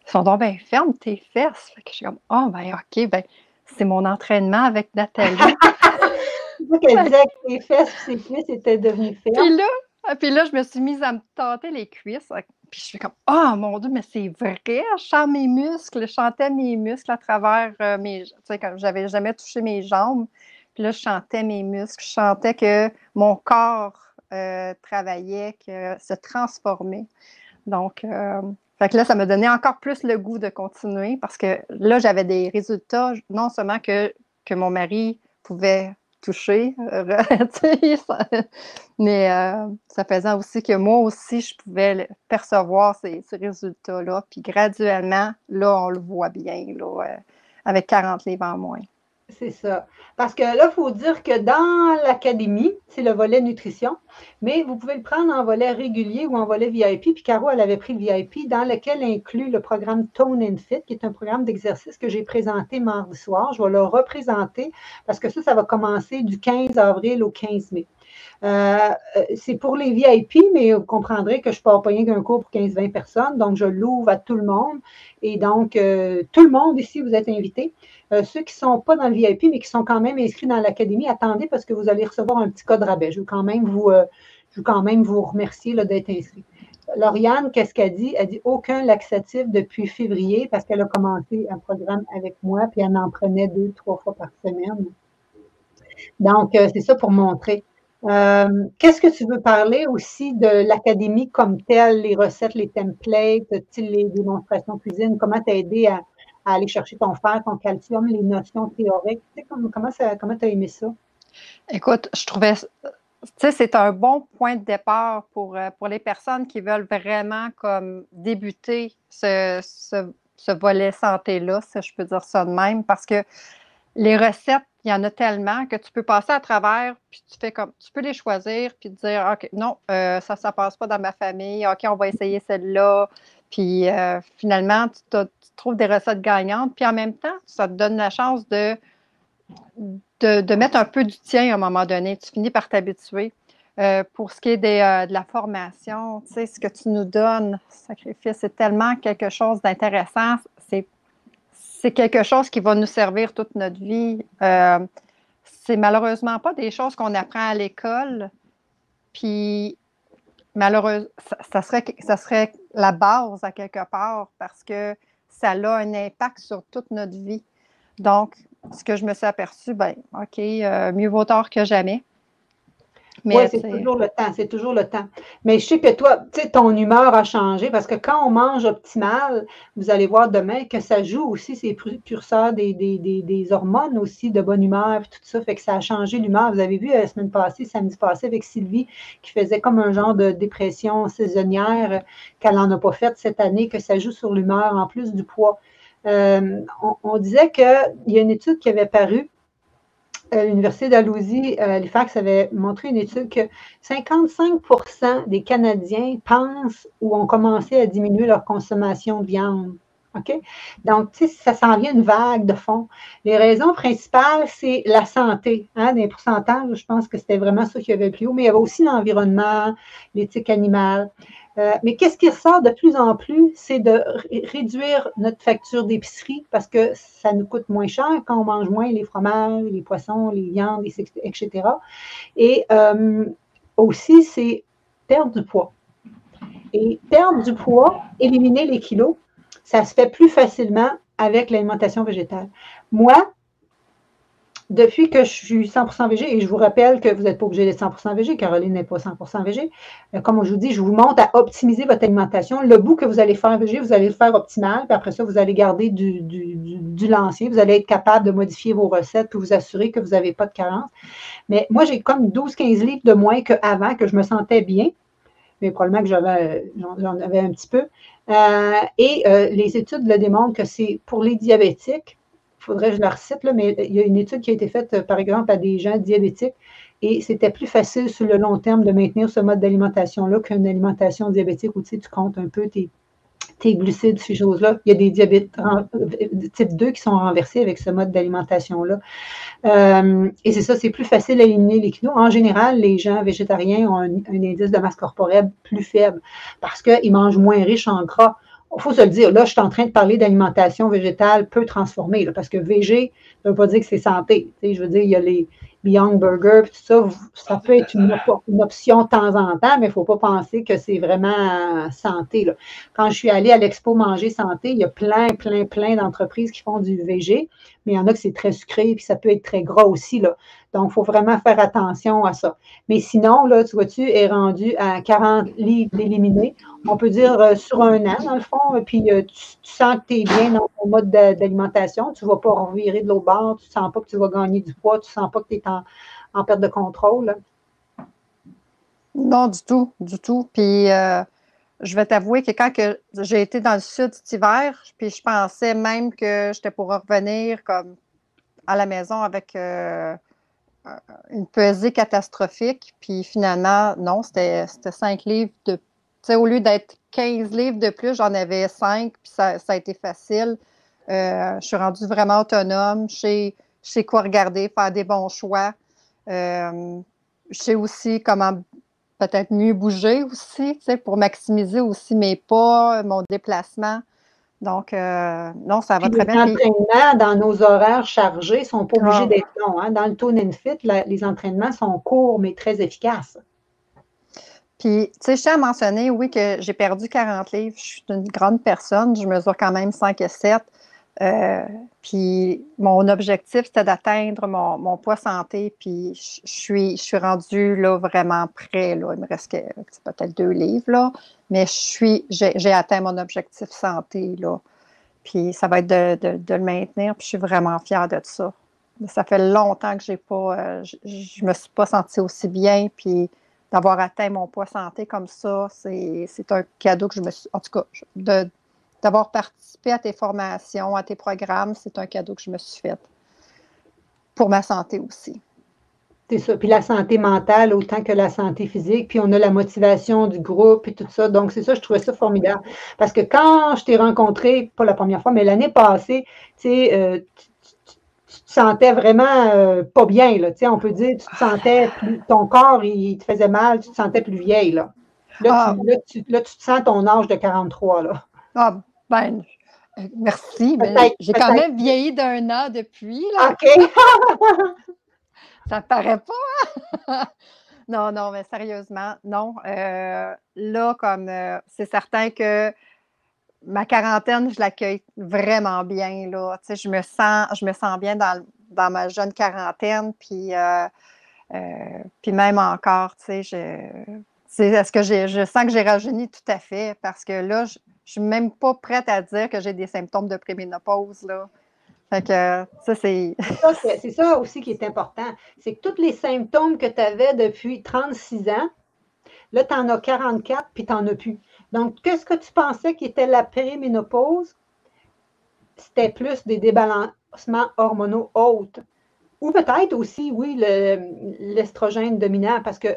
Ils sont donc bien fermes, tes fesses. Fait que je suis comme, oh, ben OK, ben c'est mon entraînement avec Nathalie. C'est ça qu'elle disait que ses fesses et ses cuisses étaient devenues fermes. Puis là, je me suis mise à me tâter les cuisses. Puis je fais comme, oh mon Dieu, mais c'est vrai, je sens mes muscles, je chantais mes muscles à travers tu sais, comme j'avais jamais touché mes jambes. Puis là, je chantais mes muscles, je chantais que mon corps travaillait, que se transformait. Donc, fait que là, ça me donnait encore plus le goût de continuer parce que là, j'avais des résultats, non seulement que mon mari pouvait toucher, mais ça faisait aussi que moi aussi, je pouvais percevoir ces résultats-là. Puis graduellement, là, on le voit bien, là, avec 40 livres en moins. C'est ça. Parce que là, il faut dire que dans l'académie, c'est le volet nutrition, mais vous pouvez le prendre en volet régulier ou en volet VIP. Puis Caro, elle avait pris le VIP, dans lequel inclut le programme Tone and Fit, qui est un programme d'exercice que j'ai présenté mardi soir. Je vais le représenter parce que ça va commencer du 15 avril au 15 mai. C'est pour les VIP, mais vous comprendrez que je ne pars pas rien qu'un cours pour 15-20 personnes, donc je l'ouvre à tout le monde. Et donc, tout le monde ici, vous êtes invités. Ceux qui ne sont pas dans le VIP, mais qui sont quand même inscrits dans l'académie, attendez parce que vous allez recevoir un petit code rabais. Je veux quand même vous remercier d'être inscrits. Lauriane, qu'est-ce qu'elle dit? Elle dit aucun laxatif depuis février parce qu'elle a commencé un programme avec moi, puis elle en prenait 2-3 fois par semaine. Donc, c'est ça pour montrer. Qu'est-ce que tu veux parler aussi de l'académie comme telle, les recettes, les templates, les démonstrations cuisine, comment t'aider à aller chercher ton fer, ton calcium, les notions théoriques? Tu sais, comment tu as aimé ça? Écoute, je trouvais, tu sais, c'est un bon point de départ pour les personnes qui veulent vraiment comme débuter ce volet santé-là, si je peux dire ça de même, parce que les recettes, il y en a tellement que tu peux passer à travers, puis tu peux les choisir, puis te dire, OK, non, ça passe pas dans ma famille, OK, on va essayer celle-là. Puis finalement, tu trouves des recettes gagnantes, puis en même temps, ça te donne la chance de mettre un peu du tien à un moment donné. Tu finis par t'habituer. Pour ce qui est de la formation, tu sais, ce que tu nous donnes, sacrifice, c'est tellement quelque chose d'intéressant. C'est quelque chose qui va nous servir toute notre vie. C'est malheureusement pas des choses qu'on apprend à l'école. Puis, malheureusement, ça serait la base à quelque part parce que ça a un impact sur toute notre vie. Donc, ce que je me suis aperçue, ben, OK, mieux vaut tard que jamais. Oui, c'est toujours le temps, c'est toujours le temps. Mais je sais que toi, tu sais, ton humeur a changé parce que quand on mange optimal, vous allez voir demain que ça joue aussi ces curseurs des hormones aussi de bonne humeur et tout ça, fait que ça a changé l'humeur. Vous avez vu la semaine passée, samedi passé, avec Sylvie, qui faisait comme un genre de dépression saisonnière qu'elle n'en a pas faite cette année, que ça joue sur l'humeur en plus du poids. On disait qu'il y a une étude qui avait paru l'Université d'Alousie, Halifax, avait montré une étude que 55% des Canadiens pensent ou ont commencé à diminuer leur consommation de viande. OK? Donc, tu sais, ça s'en vient une vague de fond. Les raisons principales, c'est la santé. Hein, des pourcentages, je pense que c'était vraiment ça qui avait le plus haut, mais il y avait aussi l'environnement, l'éthique animale. Mais qu'est-ce qui ressort de plus en plus, c'est de réduire notre facture d'épicerie parce que ça nous coûte moins cher quand on mange moins les fromages, les poissons, les viandes, etc. Et aussi, c'est perdre du poids. Et perdre du poids, éliminer les kilos, ça se fait plus facilement avec l'alimentation végétale. Moi, depuis que je suis 100% végé, et je vous rappelle que vous n'êtes pas obligé d'être 100% végé, Caroline n'est pas 100% végé, comme je vous dis, je vous montre à optimiser votre alimentation. Le bout que vous allez faire végé, vous allez le faire optimal, puis après ça, vous allez garder du lancier, vous allez être capable de modifier vos recettes, puis vous assurer que vous n'avez pas de carence. Mais moi, j'ai comme 12-15 livres de moins qu'avant, que je me sentais bien, mais probablement que j'en avais un petit peu. Les études le démontrent que c'est pour les diabétiques. Il faudrait que je la recite, là, mais il y a une étude qui a été faite, par exemple, à des gens diabétiques, et c'était plus facile sur le long terme de maintenir ce mode d'alimentation-là qu'une alimentation diabétique où tu comptes un peu tes glucides, ces choses-là. Il y a des diabètes type 2 qui sont renversés avec ce mode d'alimentation-là. Et c'est ça, c'est plus facile à éliminer les kilos. En général, les gens végétariens ont un indice de masse corporelle plus faible parce qu'ils mangent moins riche en gras. Il faut se le dire, là, je suis en train de parler d'alimentation végétale peu transformée, là, parce que végé, ça ne veut pas dire que c'est santé. Tu sais, je veux dire, il y a les Beyond Burger, tout ça, ça peut être une option de temps en temps, mais il ne faut pas penser que c'est vraiment santé. Là. Quand je suis allée à l'Expo Manger Santé, il y a plein d'entreprises qui font du végé, mais il y en a que c'est très sucré, puis ça peut être très gras aussi. Là. Donc, il faut vraiment faire attention à ça. Mais sinon, là, tu vois-tu, est rendu à 40 livres d'éliminés. On peut dire sur un an, dans le fond, puis tu sens que tu es bien dans ton mode d'alimentation, tu ne vas pas revirer de l'autre bord, tu ne sens pas que tu vas gagner du poids, tu ne sens pas que tu es en perte de contrôle. Là. Non, du tout, du tout. Puis, je vais t'avouer que quand j'ai été dans le sud cet hiver, puis je pensais même que j'étais pour revenir comme à la maison avec une pesée catastrophique. Puis finalement, non, c'était 5 livres de... Tu sais, au lieu d'être 15 livres de plus, j'en avais 5, puis ça a été facile. Je suis rendue vraiment autonome. Je sais quoi regarder, faire des bons choix. Je sais aussi comment peut-être mieux bouger aussi, tu sais, pour maximiser aussi mes pas, mon déplacement. Donc, non, ça va Puis très les bien. Puis, entraînements dans nos horaires chargés ne sont pas obligés d'être longs. Hein. Dans le Tone and Fit, les entraînements sont courts, mais très efficaces. puis, tu sais, je tiens à mentionner, oui, que j'ai perdu 40 livres. Je suis une grande personne. Je mesure quand même 5 et 7. Puis, mon objectif, c'était d'atteindre mon poids santé. Puis, je suis rendue là, vraiment près. Là. Il me reste peut-être 2 livres, là. Mais j'ai atteint mon objectif santé, là. Puis, ça va être de le maintenir. Puis, je suis vraiment fière de ça. Ça fait longtemps que je me suis pas sentie aussi bien. Puis, d'avoir atteint mon poids santé comme ça, c'est un cadeau que je me suis... En tout cas, d'avoir participé à tes formations, à tes programmes, c'est un cadeau que je me suis fait. Pour ma santé aussi. C'est ça. Puis la santé mentale autant que la santé physique. Puis on a la motivation du groupe et tout ça. Donc, c'est ça, je trouvais ça formidable. Parce que quand je t'ai rencontré, pas la première fois, mais l'année passée, tu sais, tu te sentais vraiment pas bien, là. Tu sais, on peut dire, tu te sentais ton corps, il te faisait mal, tu te sentais plus vieille, là. Tu te sens ton âge de 43, là. Ah, ben, merci. Mais j'ai quand même vieilli d'1 an depuis, là. OK. Ça te paraît pas? Non, non, mais sérieusement, non. Là, comme c'est certain que ma quarantaine, je l'accueille vraiment bien, là. Tu sais, je me sens bien dans ma jeune quarantaine, puis Puis même encore, tu sais, est-ce que je sens que j'ai rajeuni? Tout à fait, parce que là, je suis même pas prête à dire que j'ai des symptômes de préménopause, là. Fait que ça, c'est... C'est ça aussi qui est important. C'est que tous les symptômes que tu avais depuis 36 ans, là, tu en as 44 puis tu n'en as plus. Donc, qu'est-ce que tu pensais qui était la périménopause? C'était plus des débalancements hormonaux autres. Ou peut-être aussi, oui, l'estrogène dominant, parce que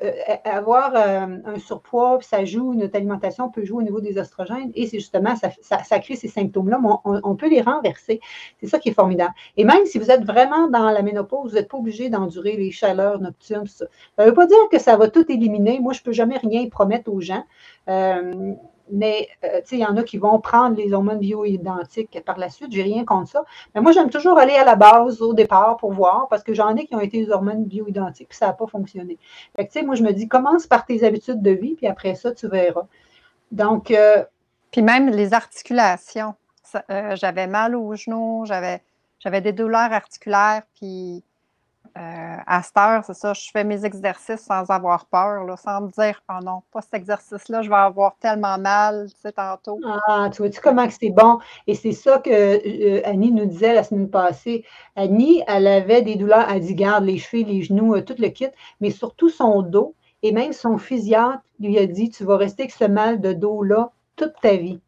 avoir un surpoids, ça joue, notre alimentation peut jouer au niveau des oestrogènes, et c'est justement, ça crée ces symptômes-là, mais on peut les renverser. C'est ça qui est formidable. Et même si vous êtes vraiment dans la ménopause, vous n'êtes pas obligé d'endurer les chaleurs nocturnes, ça ne veut pas dire que ça va tout éliminer. Moi, je ne peux jamais rien promettre aux gens. Mais il y en a qui vont prendre les hormones bioidentiques par la suite. Je n'ai rien contre ça. Mais moi, j'aime toujours aller à la base au départ pour voir, parce que j'en ai qui ont été des hormones bioidentiques, puis ça n'a pas fonctionné. Fait que, moi, je me dis, commence par tes habitudes de vie, puis après ça, tu verras. Donc. Puis même les articulations. J'avais mal aux genoux, j'avais des douleurs articulaires, puis à cette heure, c'est ça, je fais mes exercices sans avoir peur, là, sans me dire « Oh non, pas cet exercice-là, je vais avoir tellement mal, tu sais, tantôt. » Ah, tu vois-tu comment c'est bon? Et c'est ça que Annie nous disait la semaine passée. Annie, elle avait des douleurs, elle dit, garde les chevilles, les genoux, tout le kit, mais surtout son dos. Et même son physiatre lui a dit, tu vas rester avec ce mal de dos-là toute ta vie.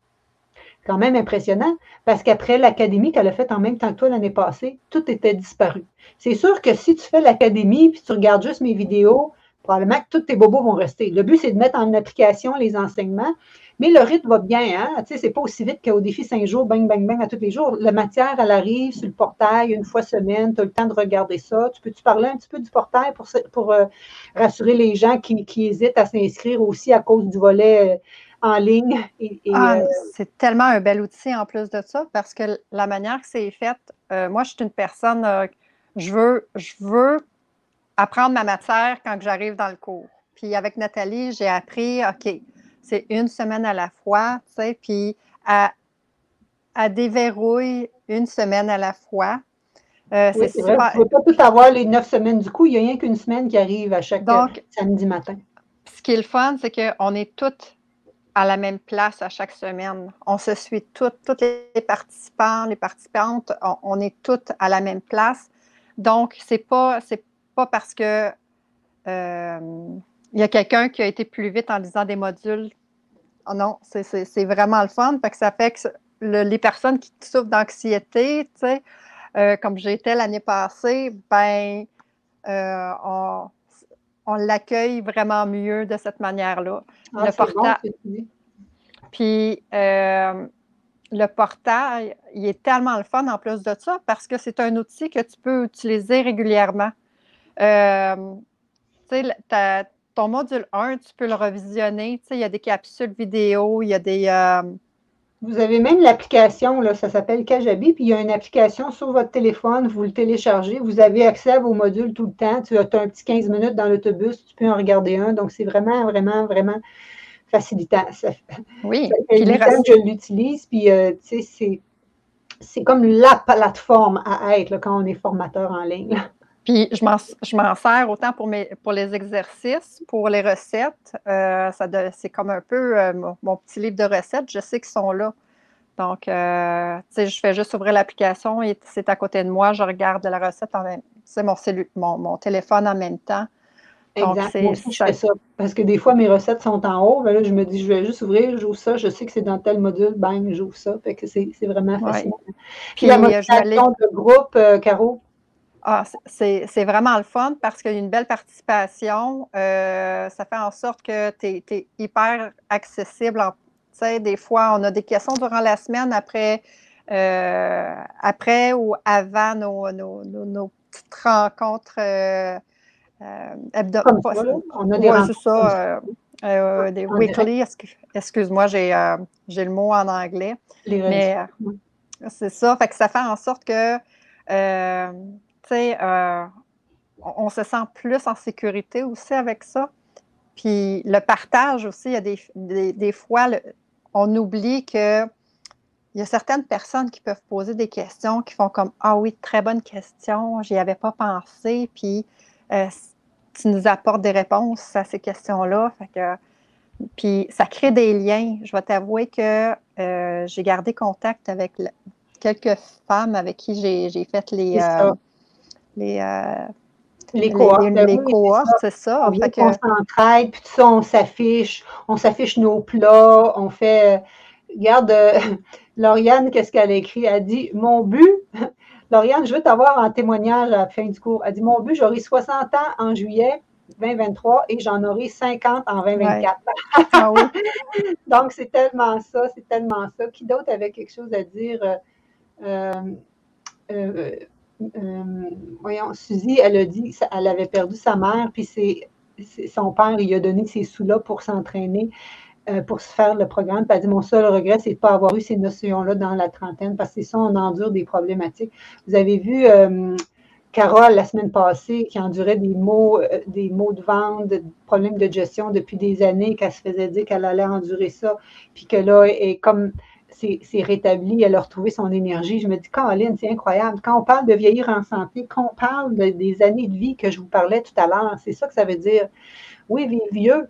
Quand même impressionnant, parce qu'après l'académie qu'elle a faite en même temps que toi l'année passée, tout était disparu. C'est sûr que si tu fais l'académie puis tu regardes juste mes vidéos, probablement que tous tes bobos vont rester. Le but, c'est de mettre en application les enseignements, mais le rythme va bien, hein? Tu sais, c'est pas aussi vite qu'au défi 5 jours, bang, bang, bang, à tous les jours. La matière, elle arrive sur le portail une fois semaine, tu as le temps de regarder ça. Tu peux-tu parler un petit peu du portail pour rassurer les gens qui hésitent à s'inscrire aussi à cause du volet en ligne? C'est tellement un bel outil en plus de ça, parce que la manière que c'est fait, moi, je suis une personne, je veux apprendre ma matière quand j'arrive dans le cours. Puis avec Nathalie, j'ai appris, OK, c'est une semaine à la fois, tu sais, puis à déverrouiller une semaine à la fois. Oui, c'est vrai, tu ne peux pas tout avoir les 9 semaines du coup. Il n'y a rien qu'une semaine qui arrive à chaque samedi matin. Ce qui est le fun, c'est qu'on est toutes à la même place à chaque semaine. On se suit toutes les participants, les participantes, on est toutes à la même place. Donc, c'est pas parce que il y a quelqu'un qui a été plus vite en lisant des modules. Oh non, c'est vraiment le fun. Fait que ça fait que les personnes qui souffrent d'anxiété, tu sais, comme j'étais l'année passée, ben, on l'accueille vraiment mieux de cette manière-là. Ah, le portail. Bon, puis, le portail, il est tellement le fun en plus de ça parce que c'est un outil que tu peux utiliser régulièrement. Tu sais, ton module 1, tu peux le revisionner. Tu sais, il y a des capsules vidéo, il y a des... Vous avez même l'application, là, ça s'appelle Kajabi, puis il y a une application sur votre téléphone, vous le téléchargez, vous avez accès à vos modules tout le temps. Tu as un petit 15 minutes dans l'autobus, tu peux en regarder un. Donc, c'est vraiment, vraiment, vraiment facilitant. Oui. Ça fait 8 ans que je l'utilise, puis tu sais, c'est comme la plateforme à être là, quand on est formateur en ligne. Puis, je m'en sers autant pour les exercices, pour les recettes. C'est comme un peu mon petit livre de recettes. Je sais qu'ils sont là. Donc, tu sais, je fais juste ouvrir l'application et c'est à côté de moi. Je regarde la recette en même temps. Mon téléphone en même temps. Donc, exact. Moi aussi, je fais ça. Parce que des fois, mes recettes sont en haut. Ben là, je me dis, je vais juste ouvrir, j'ouvre ça. Je sais que c'est dans tel module. Bang, j'ouvre ça. Fait que c'est vraiment fascinant. Ouais. Puis la motivation de groupe, Caro? Ah, c'est vraiment le fun parce qu'il y a une belle participation. Ça fait en sorte que tu es hyper accessible. Tu sais, des fois, on a des questions durant la semaine après ou avant nos petites rencontres hebdomadaires. On a des rencontres. C'est ça. Des weekly. Excuse-moi, j'ai le mot en anglais. Mais c'est ça. Fait que ça fait en sorte que on se sent plus en sécurité aussi avec ça. Puis le partage aussi, il y a des fois, on oublie que il y a certaines personnes qui peuvent poser des questions qui font comme « Ah oui, très bonne question, j'y avais pas pensé. » Puis tu nous apportes des réponses à ces questions-là. Fait que, puis ça crée des liens. Je vais t'avouer que j'ai gardé contact avec quelques femmes avec qui j'ai fait les, les cohortes, les oui, cohortes, c'est ça. On vient qu'on s'entraide, puis tout ça, on s'affiche nos plats, on fait. Regarde, Lauriane, qu'est-ce qu'elle a écrit? Elle dit mon but, Lauriane, je veux t'avoir en témoignage à la fin du cours. Elle dit mon but, j'aurai 60 ans en juillet 2023 et j'en aurai 50 en 2024. Ouais. Ah oui. Donc, c'est tellement ça, c'est tellement ça. Qui d'autre avait quelque chose à dire? Euh, euh, voyons, Suzy, elle a dit qu'elle avait perdu sa mère, puis son père, il a donné ces sous-là pour s'entraîner, pour se faire le programme. Puis elle a dit, mon seul regret, c'est de ne pas avoir eu ces notions-là dans la trentaine, parce que c'est ça, on endure des problématiques. Vous avez vu Carole, la semaine passée, qui endurait des maux de ventre, des problèmes de gestion depuis des années, qu'elle se faisait dire qu'elle allait endurer ça, puis que là, comme c'est rétabli, elle a retrouvé son énergie. Je me dis, Caroline, c'est incroyable. Quand on parle de vieillir en santé, quand on parle des années de vie que je vous parlais tout à l'heure, c'est ça que ça veut dire. Oui, vivre vieux,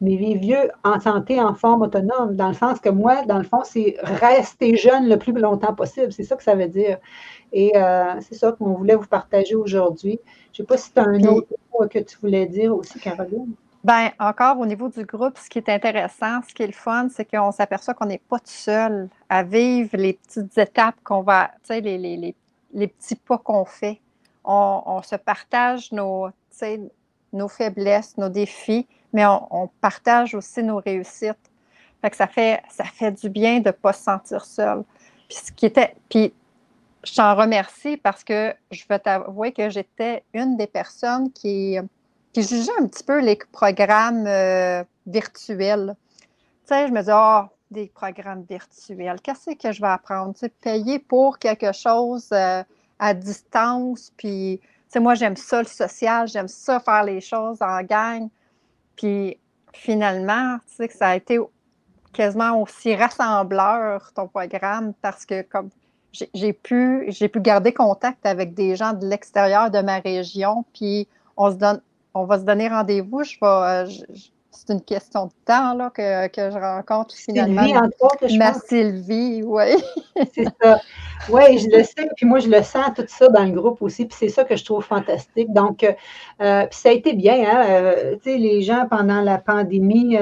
mais vivre vieux en santé, en forme autonome, dans le sens que moi, dans le fond, c'est rester jeune le plus longtemps possible. C'est ça que ça veut dire. Et c'est ça qu'on voulait vous partager aujourd'hui. Je ne sais pas si tu as un autre mot que tu voulais dire aussi, Caroline. Bien, encore au niveau du groupe, ce qui est intéressant, ce qui est le fun, c'est qu'on s'aperçoit qu'on n'est pas tout seul à vivre les petites étapes qu'on va, tu sais, les petits pas qu'on fait. On se partage nos faiblesses, nos défis, mais on partage aussi nos réussites. Fait que ça fait du bien de ne pas se sentir seul. Puis je t'en remercie parce que je veux t'avouer que j'étais une des personnes qui jugeait un petit peu les programmes virtuels. Tu sais, je me dis, des programmes virtuels, qu'est-ce que je vais apprendre? Tu sais, payer pour quelque chose à distance, puis, tu sais, moi, j'aime ça le social, j'aime ça faire les choses en gang. Puis, finalement, tu sais, que ça a été quasiment aussi rassembleur, ton programme, parce que comme j'ai pu garder contact avec des gens de l'extérieur de ma région, puis on va se donner rendez-vous. C'est une question de temps là, que je rencontre finalement Sylvie, entre autres, je ma pense. Sylvie, oui. C'est ça. Oui, je le sais, puis moi, je le sens tout ça dans le groupe aussi, puis c'est ça que je trouve fantastique. Donc, puis ça a été bien, hein? Tu sais, les gens, pendant la pandémie,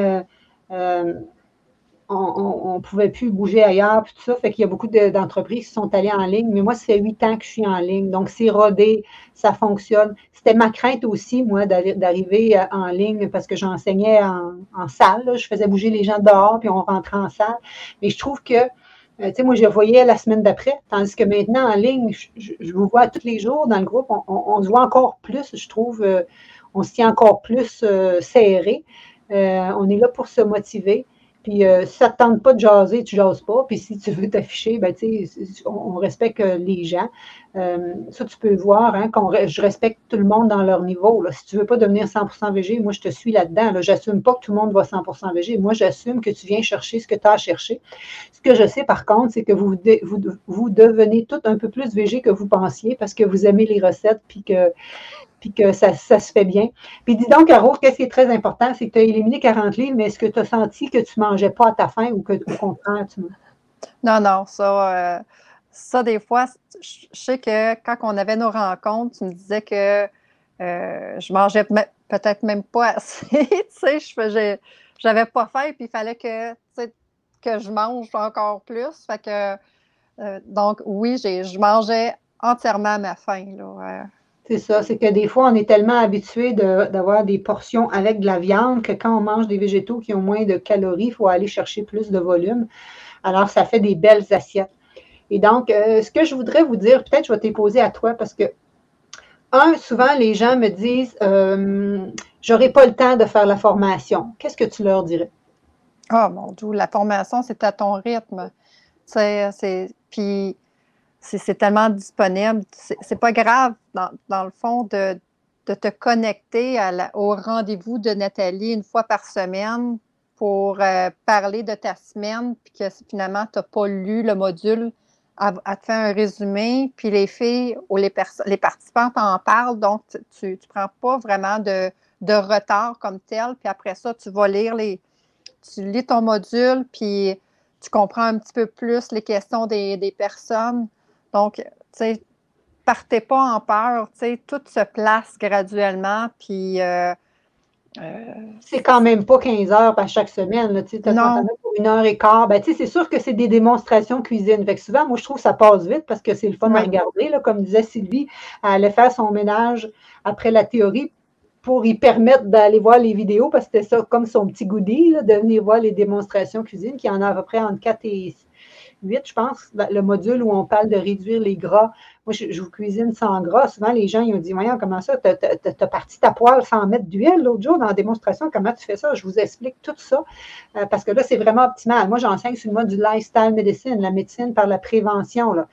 on ne pouvait plus bouger ailleurs, puis tout ça. Fait qu'il y a beaucoup d'entreprises qui sont allées en ligne. Mais moi, ça fait 8 ans que je suis en ligne. Donc, c'est rodé, ça fonctionne. C'était ma crainte aussi, moi, d'arriver en ligne parce que j'enseignais en salle. Là. Je faisais bouger les gens dehors, puis on rentrait en salle. Mais je trouve que, tu sais, moi, je voyais la semaine d'après, tandis que maintenant, en ligne, je vous vois tous les jours dans le groupe. On se voit encore plus, je trouve. On se tient encore plus serré. On est là pour se motiver. Puis, si ça ne te tente pas de jaser, tu ne jases pas. Puis, si tu veux t'afficher, ben, on respecte les gens. Ça, tu peux voir, hein, je respecte tout le monde dans leur niveau. Là. Si tu ne veux pas devenir 100% végé, moi, je te suis là-dedans. Là. J'assume pas que tout le monde va 100% végé. Moi, j'assume que tu viens chercher ce que tu as à chercher. Ce que je sais, par contre, c'est que vous devenez tout un peu plus végé que vous pensiez parce que vous aimez les recettes puis que ça se fait bien. Puis dis donc, Caro, qu'est-ce qui est très important, c'est que tu as éliminé 40 livres, mais est-ce que tu as senti que tu ne mangeais pas à ta faim ou qu'au contraire, tu manges? Non, ça, des fois, je sais que quand on avait nos rencontres, tu me disais que je mangeais peut-être même pas assez, tu sais, j'avais pas faim, puis il fallait que je mange encore plus. Fait que, donc, oui, je mangeais entièrement à ma faim, là. C'est ça, c'est que des fois, on est tellement habitué d'avoir des portions avec de la viande que quand on mange des végétaux qui ont moins de calories, il faut aller chercher plus de volume. Alors, ça fait des belles assiettes. Et donc, ce que je voudrais vous dire, peut-être je vais te poser à toi parce que, souvent les gens me disent j'aurai pas le temps de faire la formation. Qu'est-ce que tu leur dirais? Oh mon Dieu, la formation, c'est à ton rythme. Puis c'est tellement disponible. C'est pas grave, dans le fond, de te connecter au rendez-vous de Nathalie une fois par semaine pour parler de ta semaine, puis que finalement, tu n'as pas lu le module elle te fait un résumé, puis les filles ou les participants en parlent, donc tu ne prends pas vraiment de retard comme tel, puis après ça, tu vas tu lis ton module, puis tu comprends un petit peu plus les questions des personnes. Donc, tu sais, partez pas en peur, tu sais, tout se place graduellement, puis C'est quand même pas 15 heures par chaque semaine. Là, quand t'en as pour 1 heure et quart, ben, c'est sûr que c'est des démonstrations cuisine. Fait que souvent, moi, je trouve que ça passe vite parce que c'est le fun à regarder. Là, comme disait Sylvie, elle allait faire son ménage après la théorie pour y permettre d'aller voir les vidéos parce que c'était ça comme son petit goodie, là, de venir voir les démonstrations cuisine, qui en a à peu près entre 4 et 8, je pense, le module où on parle de réduire les gras. Moi, je vous cuisine sans gras. Souvent, les gens, ils ont dit, voyons, comment ça, t'as parti ta poêle sans mettre d'huile l'autre jour dans la démonstration, comment tu fais ça? Je vous explique tout ça, parce que là, c'est vraiment optimal. Moi, j'enseigne sur le mode du lifestyle medicine, la médecine par la prévention, là.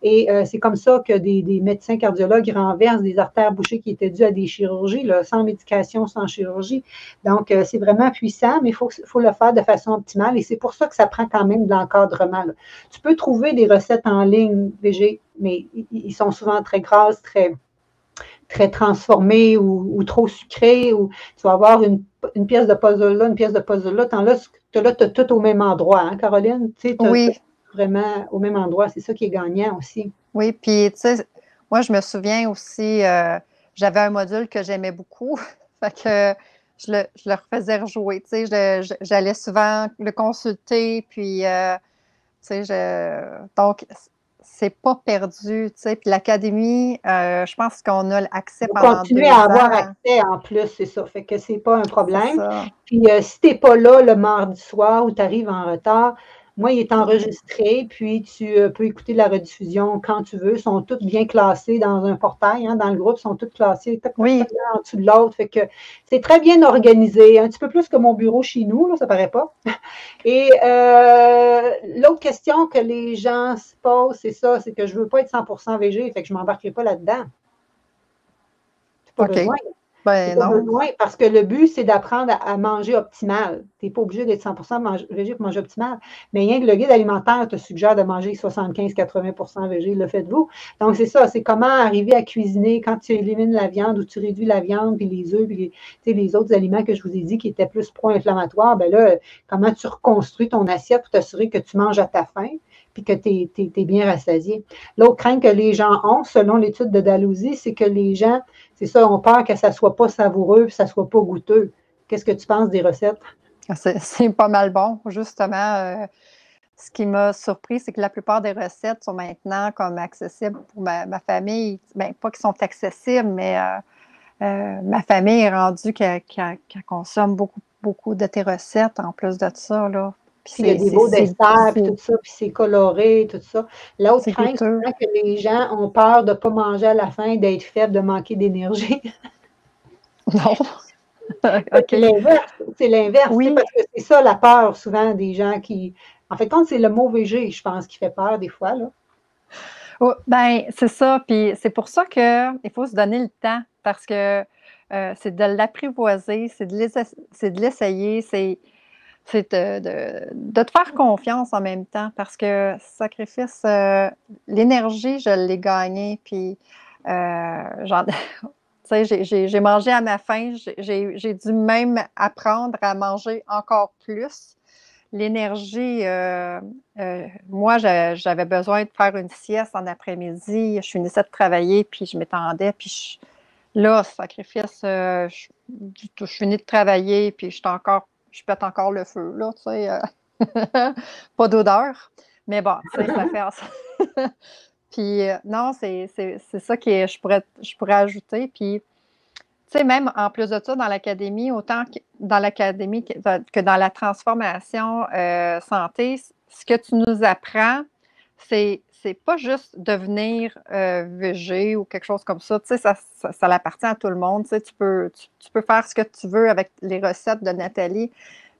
Et c'est comme ça que des médecins cardiologues renversent des artères bouchées qui étaient dues à des chirurgies, là, sans médication, sans chirurgie. Donc, c'est vraiment puissant, mais il faut le faire de façon optimale. Et c'est pour ça que ça prend quand même de l'encadrement, là. Tu peux trouver des recettes en ligne, VG, mais ils sont souvent très grasses, très transformées ou trop sucrées. Ou tu vas avoir une pièce de puzzle là, une pièce de puzzle là. Là, tu as tout au même endroit, hein, Caroline? Tu sais, oui. Vraiment au même endroit. C'est ça qui est gagnant aussi. Oui, puis tu sais, moi, je me souviens aussi, j'avais un module que j'aimais beaucoup, fait que je le refaisais rejouer, tu sais, j'allais souvent le consulter, puis, tu sais, donc, c'est pas perdu, tu sais, puis l'académie, je pense qu'on a l'accès pendant 2 ans. Continuer à avoir accès en plus, c'est ça, fait que c'est pas un problème. Ça. Puis si t'es pas là le mardi soir ou tu arrives en retard, moi, il est enregistré, puis tu peux écouter la rediffusion quand tu veux. Ils sont toutes bien classés dans un portail, hein, dans le groupe, ils sont toutes classés Oui. en dessous de l'autre. Fait que c'est très bien organisé, un petit peu plus que mon bureau chez nous, là, ça paraît pas. Et l'autre question que les gens se posent, c'est ça, c'est que je veux pas être 100% végé, fait que je m'embarquerai pas là-dedans. Pas besoin. Ben pas non. besoin parce que le but, c'est d'apprendre à manger optimal. Tu n'es pas obligé d'être 100% végé pour manger optimal. Mais rien que le guide alimentaire te suggère de manger 75-80% végé. Le faites-vous. Donc, c'est ça. C'est comment arriver à cuisiner quand tu élimines la viande ou tu réduis la viande, puis les œufs, puis les autres aliments que je vous ai dit qui étaient plus pro-inflammatoires. Ben là, comment tu reconstruis ton assiette pour t'assurer que tu manges à ta faim puis que tu es bien rassasié. L'autre crainte que les gens ont, selon l'étude de Dalhousie, c'est que les gens, c'est ça, ont peur que ça ne soit pas savoureux, que ça ne soit pas goûteux. Qu'est-ce que tu penses des recettes? C'est pas mal bon, justement. Ce qui m'a surpris, c'est que la plupart des recettes sont maintenant comme accessibles pour ma famille. Bien, pas qu'ils sont accessibles, mais ma famille est rendue qu'elle consomme beaucoup, beaucoup de tes recettes en plus de ça, là. Puis il y a des beaux desserts, puis tout ça, puis c'est coloré, tout ça. L'autre crainte, c'est que les gens ont peur de ne pas manger à la fin, d'être faibles, de manquer d'énergie. Non. Okay. C'est l'inverse, oui. Parce que c'est ça la peur souvent des gens qui... En fait, quand c'est le mot végé, je pense, qui fait peur des fois, là. Oh, ben, c'est ça. Puis c'est pour ça qu'il faut se donner le temps parce que c'est de l'apprivoiser, c'est de l'essayer, c'est de te faire confiance en même temps parce que sacrifice, l'énergie, je l'ai gagnée. Puis j'ai mangé à ma faim, j'ai dû même apprendre à manger encore plus. L'énergie, moi, j'avais besoin de faire une sieste en après-midi. Je finissais de travailler, puis je m'étendais. Puis là, sacrifice, je finis de travailler, puis je pète encore le feu, là, tu sais. Pas d'odeur. Mais bon, tu sais, ça fait... Puis non, c'est ça que je pourrais ajouter. Puis tu sais, même en plus de ça, dans l'académie, autant que dans l'académie que dans la transformation santé, ce que tu nous apprends, c'est pas juste devenir végé ou quelque chose comme ça. Tu sais, ça appartient à tout le monde. Tu sais, tu peux faire ce que tu veux avec les recettes de Nathalie,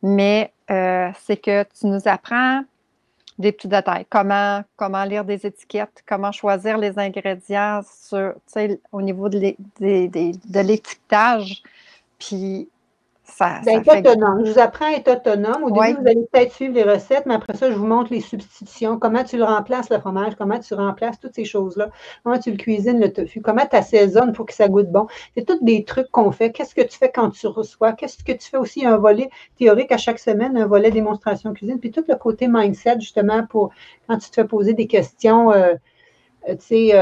mais c'est que tu nous apprends des petits détails. Comment lire des étiquettes, comment choisir les ingrédients au niveau de l'étiquetage. Puis, ça D'être fait... autonome. Je vous apprends à être autonome. Au Oui. début, vous allez peut-être suivre les recettes, mais après ça, je vous montre les substitutions. Comment tu le remplaces, le fromage, comment tu remplaces toutes ces choses-là. Comment tu le cuisines, le tofu, comment tu assaisonnes pour que ça goûte bon. C'est tous des trucs qu'on fait. Qu'est-ce que tu fais quand tu reçois? Qu'est-ce que tu fais aussi? Un volet théorique à chaque semaine, un volet démonstration cuisine, puis tout le côté mindset, justement, pour quand tu te fais poser des questions. Tu sais,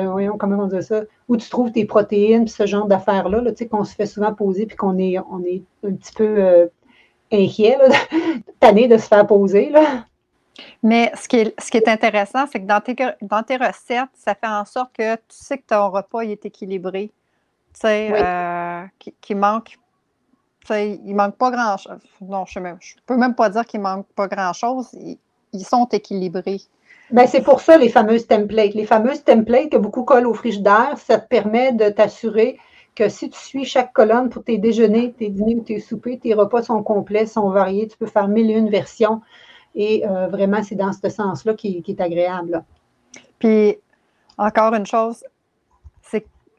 voyons, comment on dit ça, où tu trouves tes protéines, puis ce genre d'affaires-là, là, tu sais, qu'on se fait souvent poser, puis qu'on est, on est un petit peu inquiet, là, tanné de se faire poser, là. Mais ce qui est intéressant, c'est que dans tes recettes, ça fait en sorte que tu sais que ton repas il est équilibré. Tu sais, Oui. qu'il manque, tu sais, il manque pas grand-chose. Non, je peux même pas dire qu'il manque pas grand-chose. Ils sont équilibrés. Ben, c'est pour ça les fameuses templates. Les fameuses templates que beaucoup collent au frigidaire, ça te permet de t'assurer que si tu suis chaque colonne pour tes déjeuners, tes dîners ou tes soupers, tes repas sont complets, sont variés, tu peux faire 1001 versions. Et vraiment, c'est dans ce sens-là qui est agréable, là. Puis, encore une chose,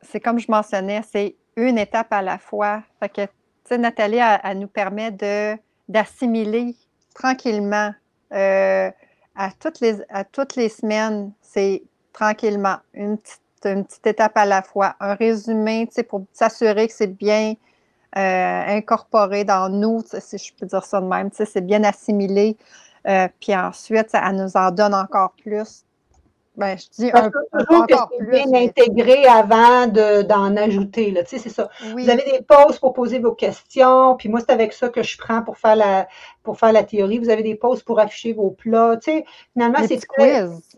c'est comme je mentionnais, c'est une étape à la fois. Fait que, tu sais, Nathalie, elle nous permet d'assimiler tranquillement à toutes les semaines, c'est tranquillement une petite étape à la fois. Un résumé, tu sais, pour s'assurer que c'est bien incorporé dans nous, si je peux dire ça de même, tu sais, c'est bien assimilé. Puis ensuite, elle nous en donne encore plus. Ben, je dis toujours que encore c'est plus. bien intégré avant d'en ajouter, là. Tu sais, c'est ça. Oui. Vous avez des pauses pour poser vos questions, puis moi, c'est avec ça que je prends pour faire la théorie. Vous avez des pauses pour afficher vos plats. Tu sais, finalement, c'est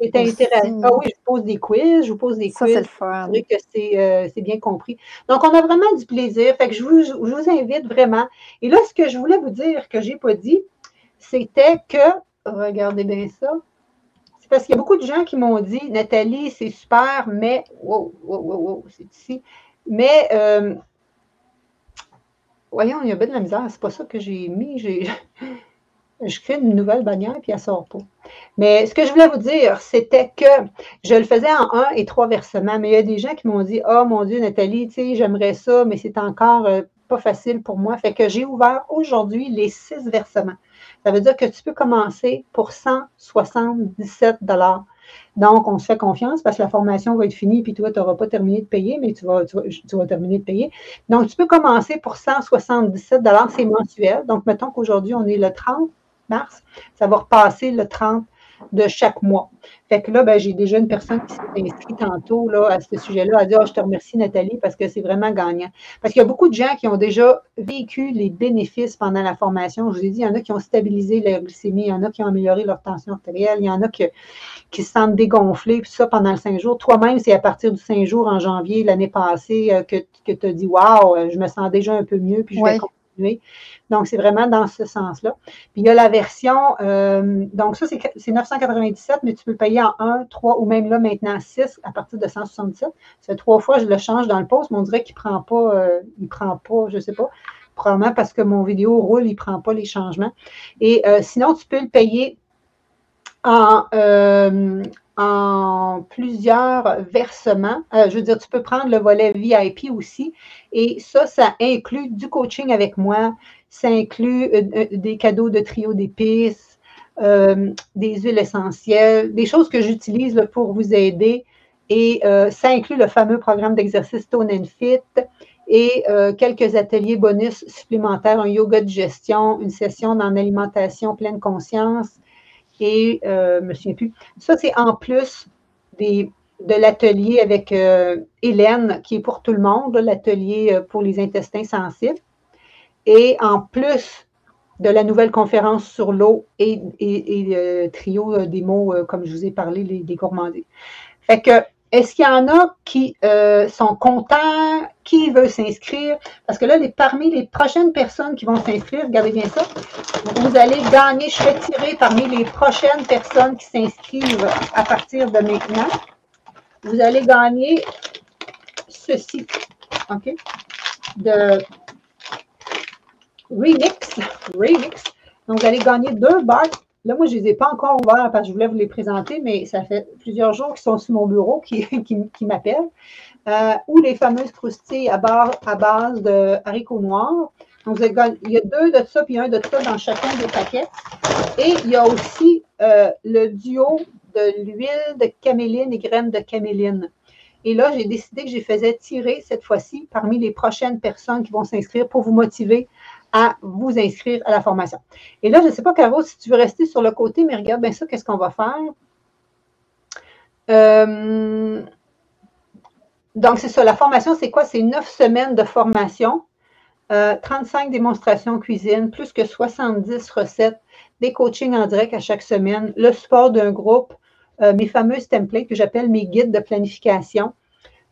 intéressant. Ah oui, je vous pose des quiz, Ça, c'est le fun. que c'est bien compris. Donc, on a vraiment du plaisir. Fait que je vous invite vraiment. Et là, ce que je voulais vous dire que j'ai pas dit, c'était que, regardez bien ça, parce qu'il y a beaucoup de gens qui m'ont dit, Nathalie, c'est super, mais, wow, c'est ici, mais, voyons, il y a bien de la misère, c'est pas ça que j'ai mis, je crée une nouvelle bannière, puis elle ne sort pas. Mais ce que je voulais vous dire, c'était que je le faisais en 1 et 3 versements, mais il y a des gens qui m'ont dit, oh mon Dieu, Nathalie, tu sais, j'aimerais ça, mais c'est encore pas facile pour moi. Fait que j'ai ouvert aujourd'hui les 6 versements. Ça veut dire que tu peux commencer pour 177 $. Donc, on se fait confiance parce que la formation va être finie, puis toi, tu n'auras pas terminé de payer, mais tu vas terminer de payer. Donc, tu peux commencer pour 177 $, c'est mensuel. Donc, mettons qu'aujourd'hui, on est le 30 mars, ça va repasser le 30 de chaque mois. Fait que là, ben, j'ai déjà une personne qui s'est inscrite tantôt là, à ce sujet-là. Elle a dit, oh, je te remercie, Nathalie, parce que c'est vraiment gagnant. Parce qu'il y a beaucoup de gens qui ont déjà vécu les bénéfices pendant la formation. Je vous ai dit, il y en a qui ont stabilisé leur glycémie, il y en a qui ont amélioré leur tension artérielle, il y en a qui se sentent dégonflés, puis ça pendant le 5 jours. Toi-même, c'est à partir du 5 jours en janvier l'année passée que tu as dit, waouh, je me sens déjà un peu mieux, puis je vais continuer. Donc, c'est vraiment dans ce sens-là. Puis, il y a la version, donc ça, c'est 997, mais tu peux le payer en 1, 3 ou même là, maintenant 6 à partir de 177. Ça fait 3 fois, je le change dans le post, mais on dirait qu'il ne prend pas, je ne sais pas, probablement parce que mon vidéo roule, il ne prend pas les changements. Et sinon, tu peux le payer en plusieurs versements. Je veux dire, tu peux prendre le volet VIP aussi. Et ça inclut du coaching avec moi. Ça inclut des cadeaux de trio d'épices, des huiles essentielles, des choses que j'utilise pour vous aider. Et ça inclut le fameux programme d'exercice Tone and Fit et quelques ateliers bonus supplémentaires, un yoga de gestion, une session dans l'alimentation pleine conscience. Et je ne me souviens plus. Ça, c'est en plus de l'atelier avec Hélène, qui est pour tout le monde, l'atelier pour les intestins sensibles. Et en plus de la nouvelle conférence sur l'eau et le trio des mots, comme je vous ai parlé, des gourmandises. Fait que, est-ce qu'il y en a qui sont contents? Qui veut s'inscrire? Parce que là, parmi les prochaines personnes qui vont s'inscrire, regardez bien ça, vous allez gagner, je vais tirer parmi les prochaines personnes qui s'inscrivent à partir de maintenant. Vous allez gagner ceci, OK? De Remix. Donc, vous allez gagner 2 boîtes là, moi, je ne les ai pas encore ouverts parce que je voulais vous les présenter, mais ça fait plusieurs jours qu'ils sont sur mon bureau qui m'appellent. Ou les fameuses croustilles à base de haricots noirs. Donc, il y a 2 de ça, puis un de ça dans chacun des paquets. Et il y a aussi le duo de l'huile de caméline et graines de caméline. Et là, j'ai décidé que je les faisais tirer cette fois-ci parmi les prochaines personnes qui vont s'inscrire pour vous motiver à vous inscrire à la formation. Et là, je ne sais pas, Caro, si tu veux rester sur le côté, mais regarde bien ça, qu'est-ce qu'on va faire? Donc, c'est ça, la formation, c'est quoi? C'est 9 semaines de formation, 35 démonstrations cuisine, plus que 70 recettes, des coachings en direct à chaque semaine, le support d'un groupe, mes fameuses templates que j'appelle mes guides de planification.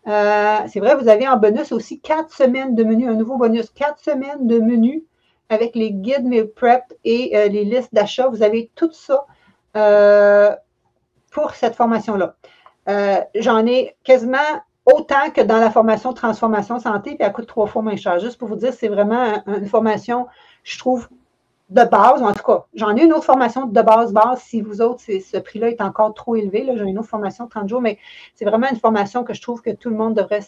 C'est vrai, vous avez en bonus aussi 4 semaines de menu, un nouveau bonus, 4 semaines de menu avec les guides meal prep et les listes d'achat. Vous avez tout ça pour cette formation-là. J'en ai quasiment autant que dans la formation Transformation Santé, puis elle coûte 3 fois moins cher. Juste pour vous dire, c'est vraiment une formation, je trouve, de base, ou en tout cas, j'en ai une autre formation de base. Si vous autres, ce prix-là est encore trop élevé, j'ai une autre formation de 30 jours, mais c'est vraiment une formation que je trouve que tout le monde devrait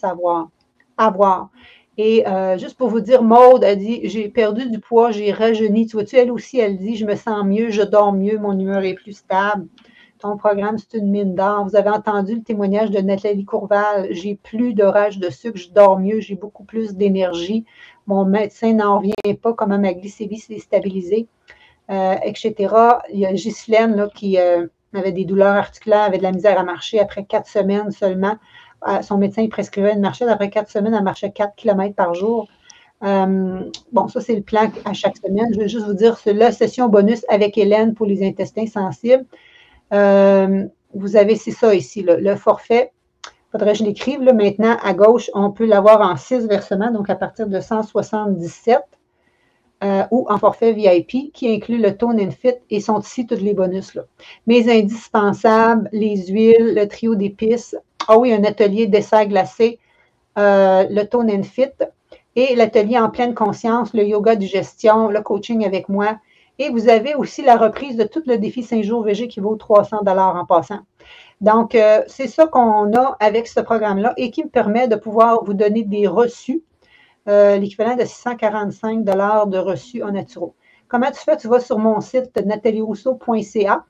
avoir. Et juste pour vous dire, Maude a dit, j'ai perdu du poids, j'ai rajeuni. Tu vois-tu, elle aussi, elle dit, je me sens mieux, je dors mieux, mon humeur est plus stable. Ton programme, c'est une mine d'or. Vous avez entendu le témoignage de Nathalie Courval. J'ai plus de rage de sucre, je dors mieux, j'ai beaucoup plus d'énergie. Mon médecin n'en revient pas, comment ma glycémie s'est stabilisée, etc. Il y a Ghislaine là, qui avait des douleurs articulaires, avait de la misère à marcher après 4 semaines seulement. Son médecin prescrivait une marchette. Après 4 semaines, elle marchait 4 km par jour. Bon, ça, c'est le plan à chaque semaine. Je vais juste vous dire, c'est la session bonus avec Hélène pour les intestins sensibles. Vous avez, c'est ça ici, le forfait. Il faudrait que je l'écrive. Là, maintenant, à gauche, on peut l'avoir en 6 versements, donc à partir de 177, ou en forfait VIP, qui inclut le Tone and Fit, et sont ici tous les bonus. Là. Mes indispensables, les huiles, le trio d'épices. Ah oui, un atelier dessert glacé, le Tone and Fit, et l'atelier en pleine conscience, le yoga digestion, le coaching avec moi. Et vous avez aussi la reprise de tout le défi 5 jours VG qui vaut 300 $ en passant. Donc, c'est ça qu'on a avec ce programme-là et qui me permet de pouvoir vous donner des reçus, l'équivalent de 645 $ de reçus en naturo. Comment tu fais? Tu vas sur mon site natalierousseau.ca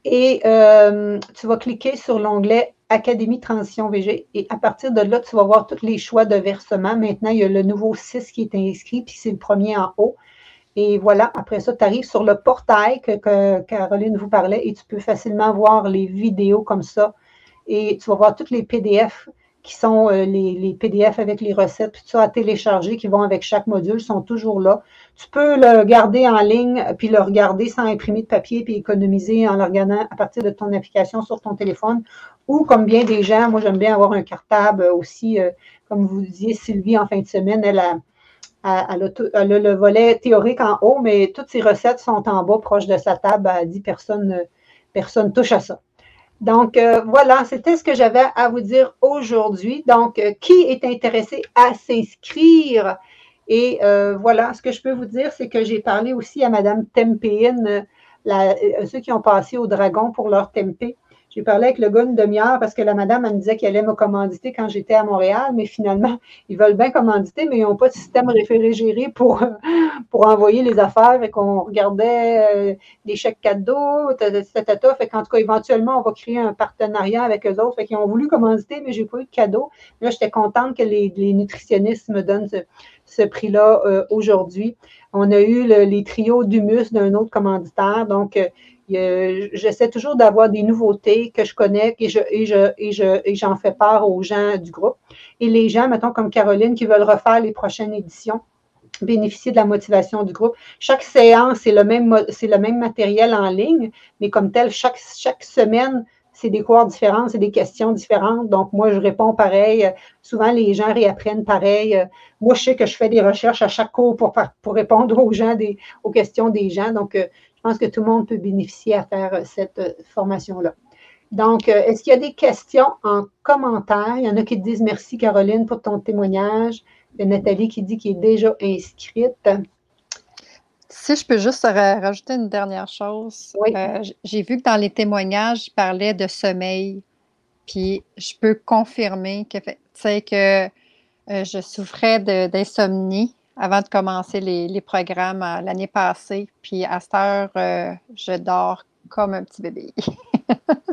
et tu vas cliquer sur l'onglet Académie Transition VG et à partir de là, tu vas voir tous les choix de versement. Maintenant, il y a le nouveau 6 qui est inscrit, puis c'est le premier en haut. Et voilà, après ça, tu arrives sur le portail que Caroline vous parlait et tu peux facilement voir les vidéos comme ça. Et tu vas voir tous les PDF qui sont les PDF avec les recettes, puis tout ça à télécharger qui vont avec chaque module, sont toujours là. Tu peux le garder en ligne, puis le regarder sans imprimer de papier, puis économiser en le regardant à partir de ton application sur ton téléphone. Ou comme bien des gens, moi j'aime bien avoir un cartable aussi, comme vous disiez, Sylvie, en fin de semaine, elle a le volet théorique en haut, mais toutes ses recettes sont en bas, proche de sa table. Elle dit personne touche à ça. Donc, voilà, c'était ce que j'avais à vous dire aujourd'hui. Donc, qui est intéressé à s'inscrire? Et voilà, ce que je peux vous dire, c'est que j'ai parlé aussi à Mme Tempéine, ceux qui ont passé au Dragon pour leur tempé. J'ai parlé avec le gars une demi-heure parce que la madame, elle me disait qu'elle allait me commanditer quand j'étais à Montréal, mais finalement, ils veulent bien commanditer, mais ils n'ont pas de système réfrigéré pour envoyer les affaires. Fait qu'on regardait les chèques cadeaux, fait qu'en tout cas, éventuellement, on va créer un partenariat avec eux autres. Fait qu'ils ont voulu commanditer, mais je n'ai pas eu de cadeau. Là, j'étais contente que les nutritionnistes me donnent ce prix-là aujourd'hui. On a eu les trios d'humus d'un autre commanditaire, donc j'essaie toujours d'avoir des nouveautés que je connais et j'en fais part aux gens du groupe. Et les gens, mettons comme Caroline, qui veulent refaire les prochaines éditions, bénéficier de la motivation du groupe. Chaque séance, c'est le même matériel en ligne, mais comme tel, chaque semaine, c'est des cours différents, c'est des questions différentes. Donc, moi, je réponds pareil. Souvent, les gens réapprennent pareil. Moi, je sais que je fais des recherches à chaque cours pour répondre aux questions des gens. Donc, je pense que tout le monde peut bénéficier à faire cette formation-là. Donc, est-ce qu'il y a des questions en commentaire? Il y en a qui te disent merci, Caroline, pour ton témoignage. Il y a Nathalie qui dit qu'elle est déjà inscrite. Si je peux juste rajouter une dernière chose, Oui. J'ai vu que dans les témoignages, il parlait de sommeil, puis je peux confirmer que, tu sais, que je souffrais d'insomnie avant de commencer les programmes l'année passée, puis à cette heure, je dors comme un petit bébé.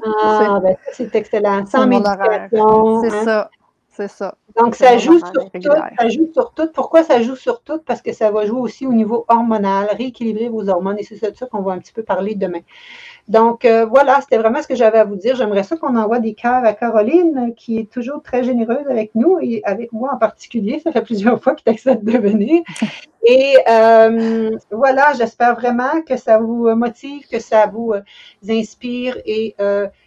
Ah, ben ça, c'est excellent. C'est Sans mon horaire. médication, C'est hein? ça. C'est ça. Donc, C'est ça mon joue horaire sur tout, régulier. ça joue sur tout. Pourquoi ça joue sur tout? Parce que ça va jouer aussi au niveau hormonal, rééquilibrer vos hormones, et c'est ça qu'on va un petit peu parler demain. Donc, voilà, c'était vraiment ce que j'avais à vous dire. J'aimerais ça qu'on envoie des cœurs à Caroline, qui est toujours très généreuse avec nous et avec moi en particulier. Ça fait plusieurs fois qu'il accepte de venir. Et voilà, j'espère vraiment que ça vous motive, que ça vous inspire. Et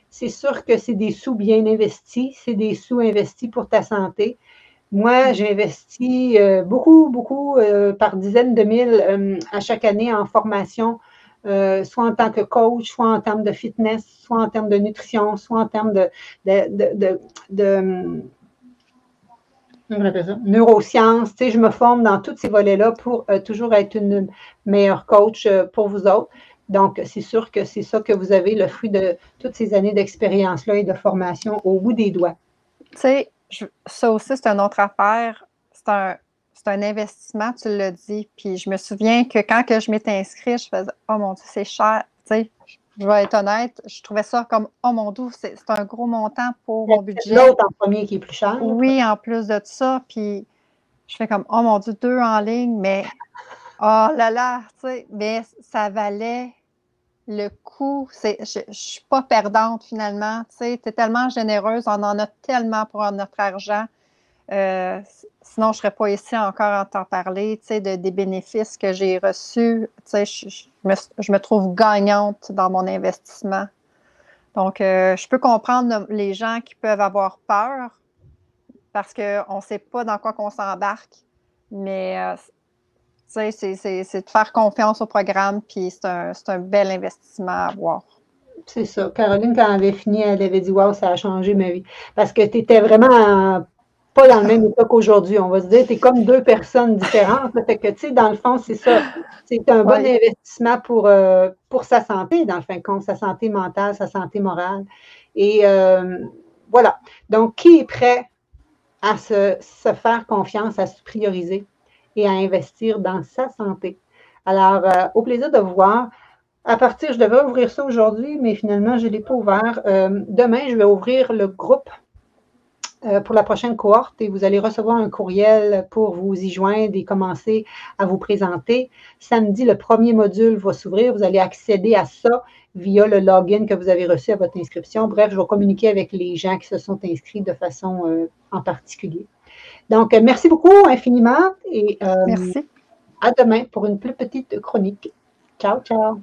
c'est sûr que c'est des sous bien investis. C'est des sous investis pour ta santé. Moi, j'ai investi beaucoup, par dizaines de mille à chaque année en formation, soit en tant que coach, soit en termes de fitness, soit en termes de nutrition, soit en termes de neurosciences. Tu sais, je me forme dans tous ces volets-là pour toujours être une meilleure coach pour vous autres. Donc, c'est sûr que c'est ça que vous avez, le fruit de toutes ces années d'expérience-là et de formation au bout des doigts. Tu sais, ça aussi, c'est une autre affaire. C'est un investissement, tu l'as dit. Puis je me souviens que quand que je m'étais inscrite, je faisais « Oh mon Dieu, c'est cher! » Tu sais, je vais être honnête, je trouvais ça comme « Oh mon Dieu, c'est un gros montant pour mon budget. » L'autre en premier qui est plus cher. Oui, en plus de ça. Puis je fais comme « Oh mon Dieu, 2 en ligne, mais oh là là! » Tu sais, mais ça valait le coup. Je ne suis pas perdante finalement. Tu sais, es tellement généreuse, on en a tellement pour notre argent. Sinon, je ne serais pas ici encore à t'en parler, tu sais, des bénéfices que j'ai reçus. Tu sais, je me trouve gagnante dans mon investissement. Donc, je peux comprendre les gens qui peuvent avoir peur parce qu'on ne sait pas dans quoi qu'on s'embarque. Mais, tu sais, c'est de faire confiance au programme, puis c'est un bel investissement à avoir. C'est ça. Caroline, quand elle avait fini, elle avait dit « Wow, ça a changé ma vie. » Parce que tu étais vraiment pas dans le même état qu'aujourd'hui. On va se dire, tu es comme deux personnes différentes. Fait que, tu sais, dans le fond, c'est ça. C'est un bon investissement pour sa santé, dans le fin de compte, sa santé mentale, sa santé morale. Et voilà. Donc, qui est prêt à se faire confiance, à se prioriser et à investir dans sa santé? Alors, au plaisir de vous voir. À partir, je devais ouvrir ça aujourd'hui, mais finalement, je ne l'ai pas ouvert. Demain, je vais ouvrir le groupe pour la prochaine cohorte et vous allez recevoir un courriel pour vous y joindre et commencer à vous présenter. Samedi, le premier module va s'ouvrir. Vous allez accéder à ça via le login que vous avez reçu à votre inscription. Bref, je vais communiquer avec les gens qui se sont inscrits de façon en particulier. Donc, merci beaucoup infiniment et Merci. à demain pour une plus petite chronique. Ciao, ciao.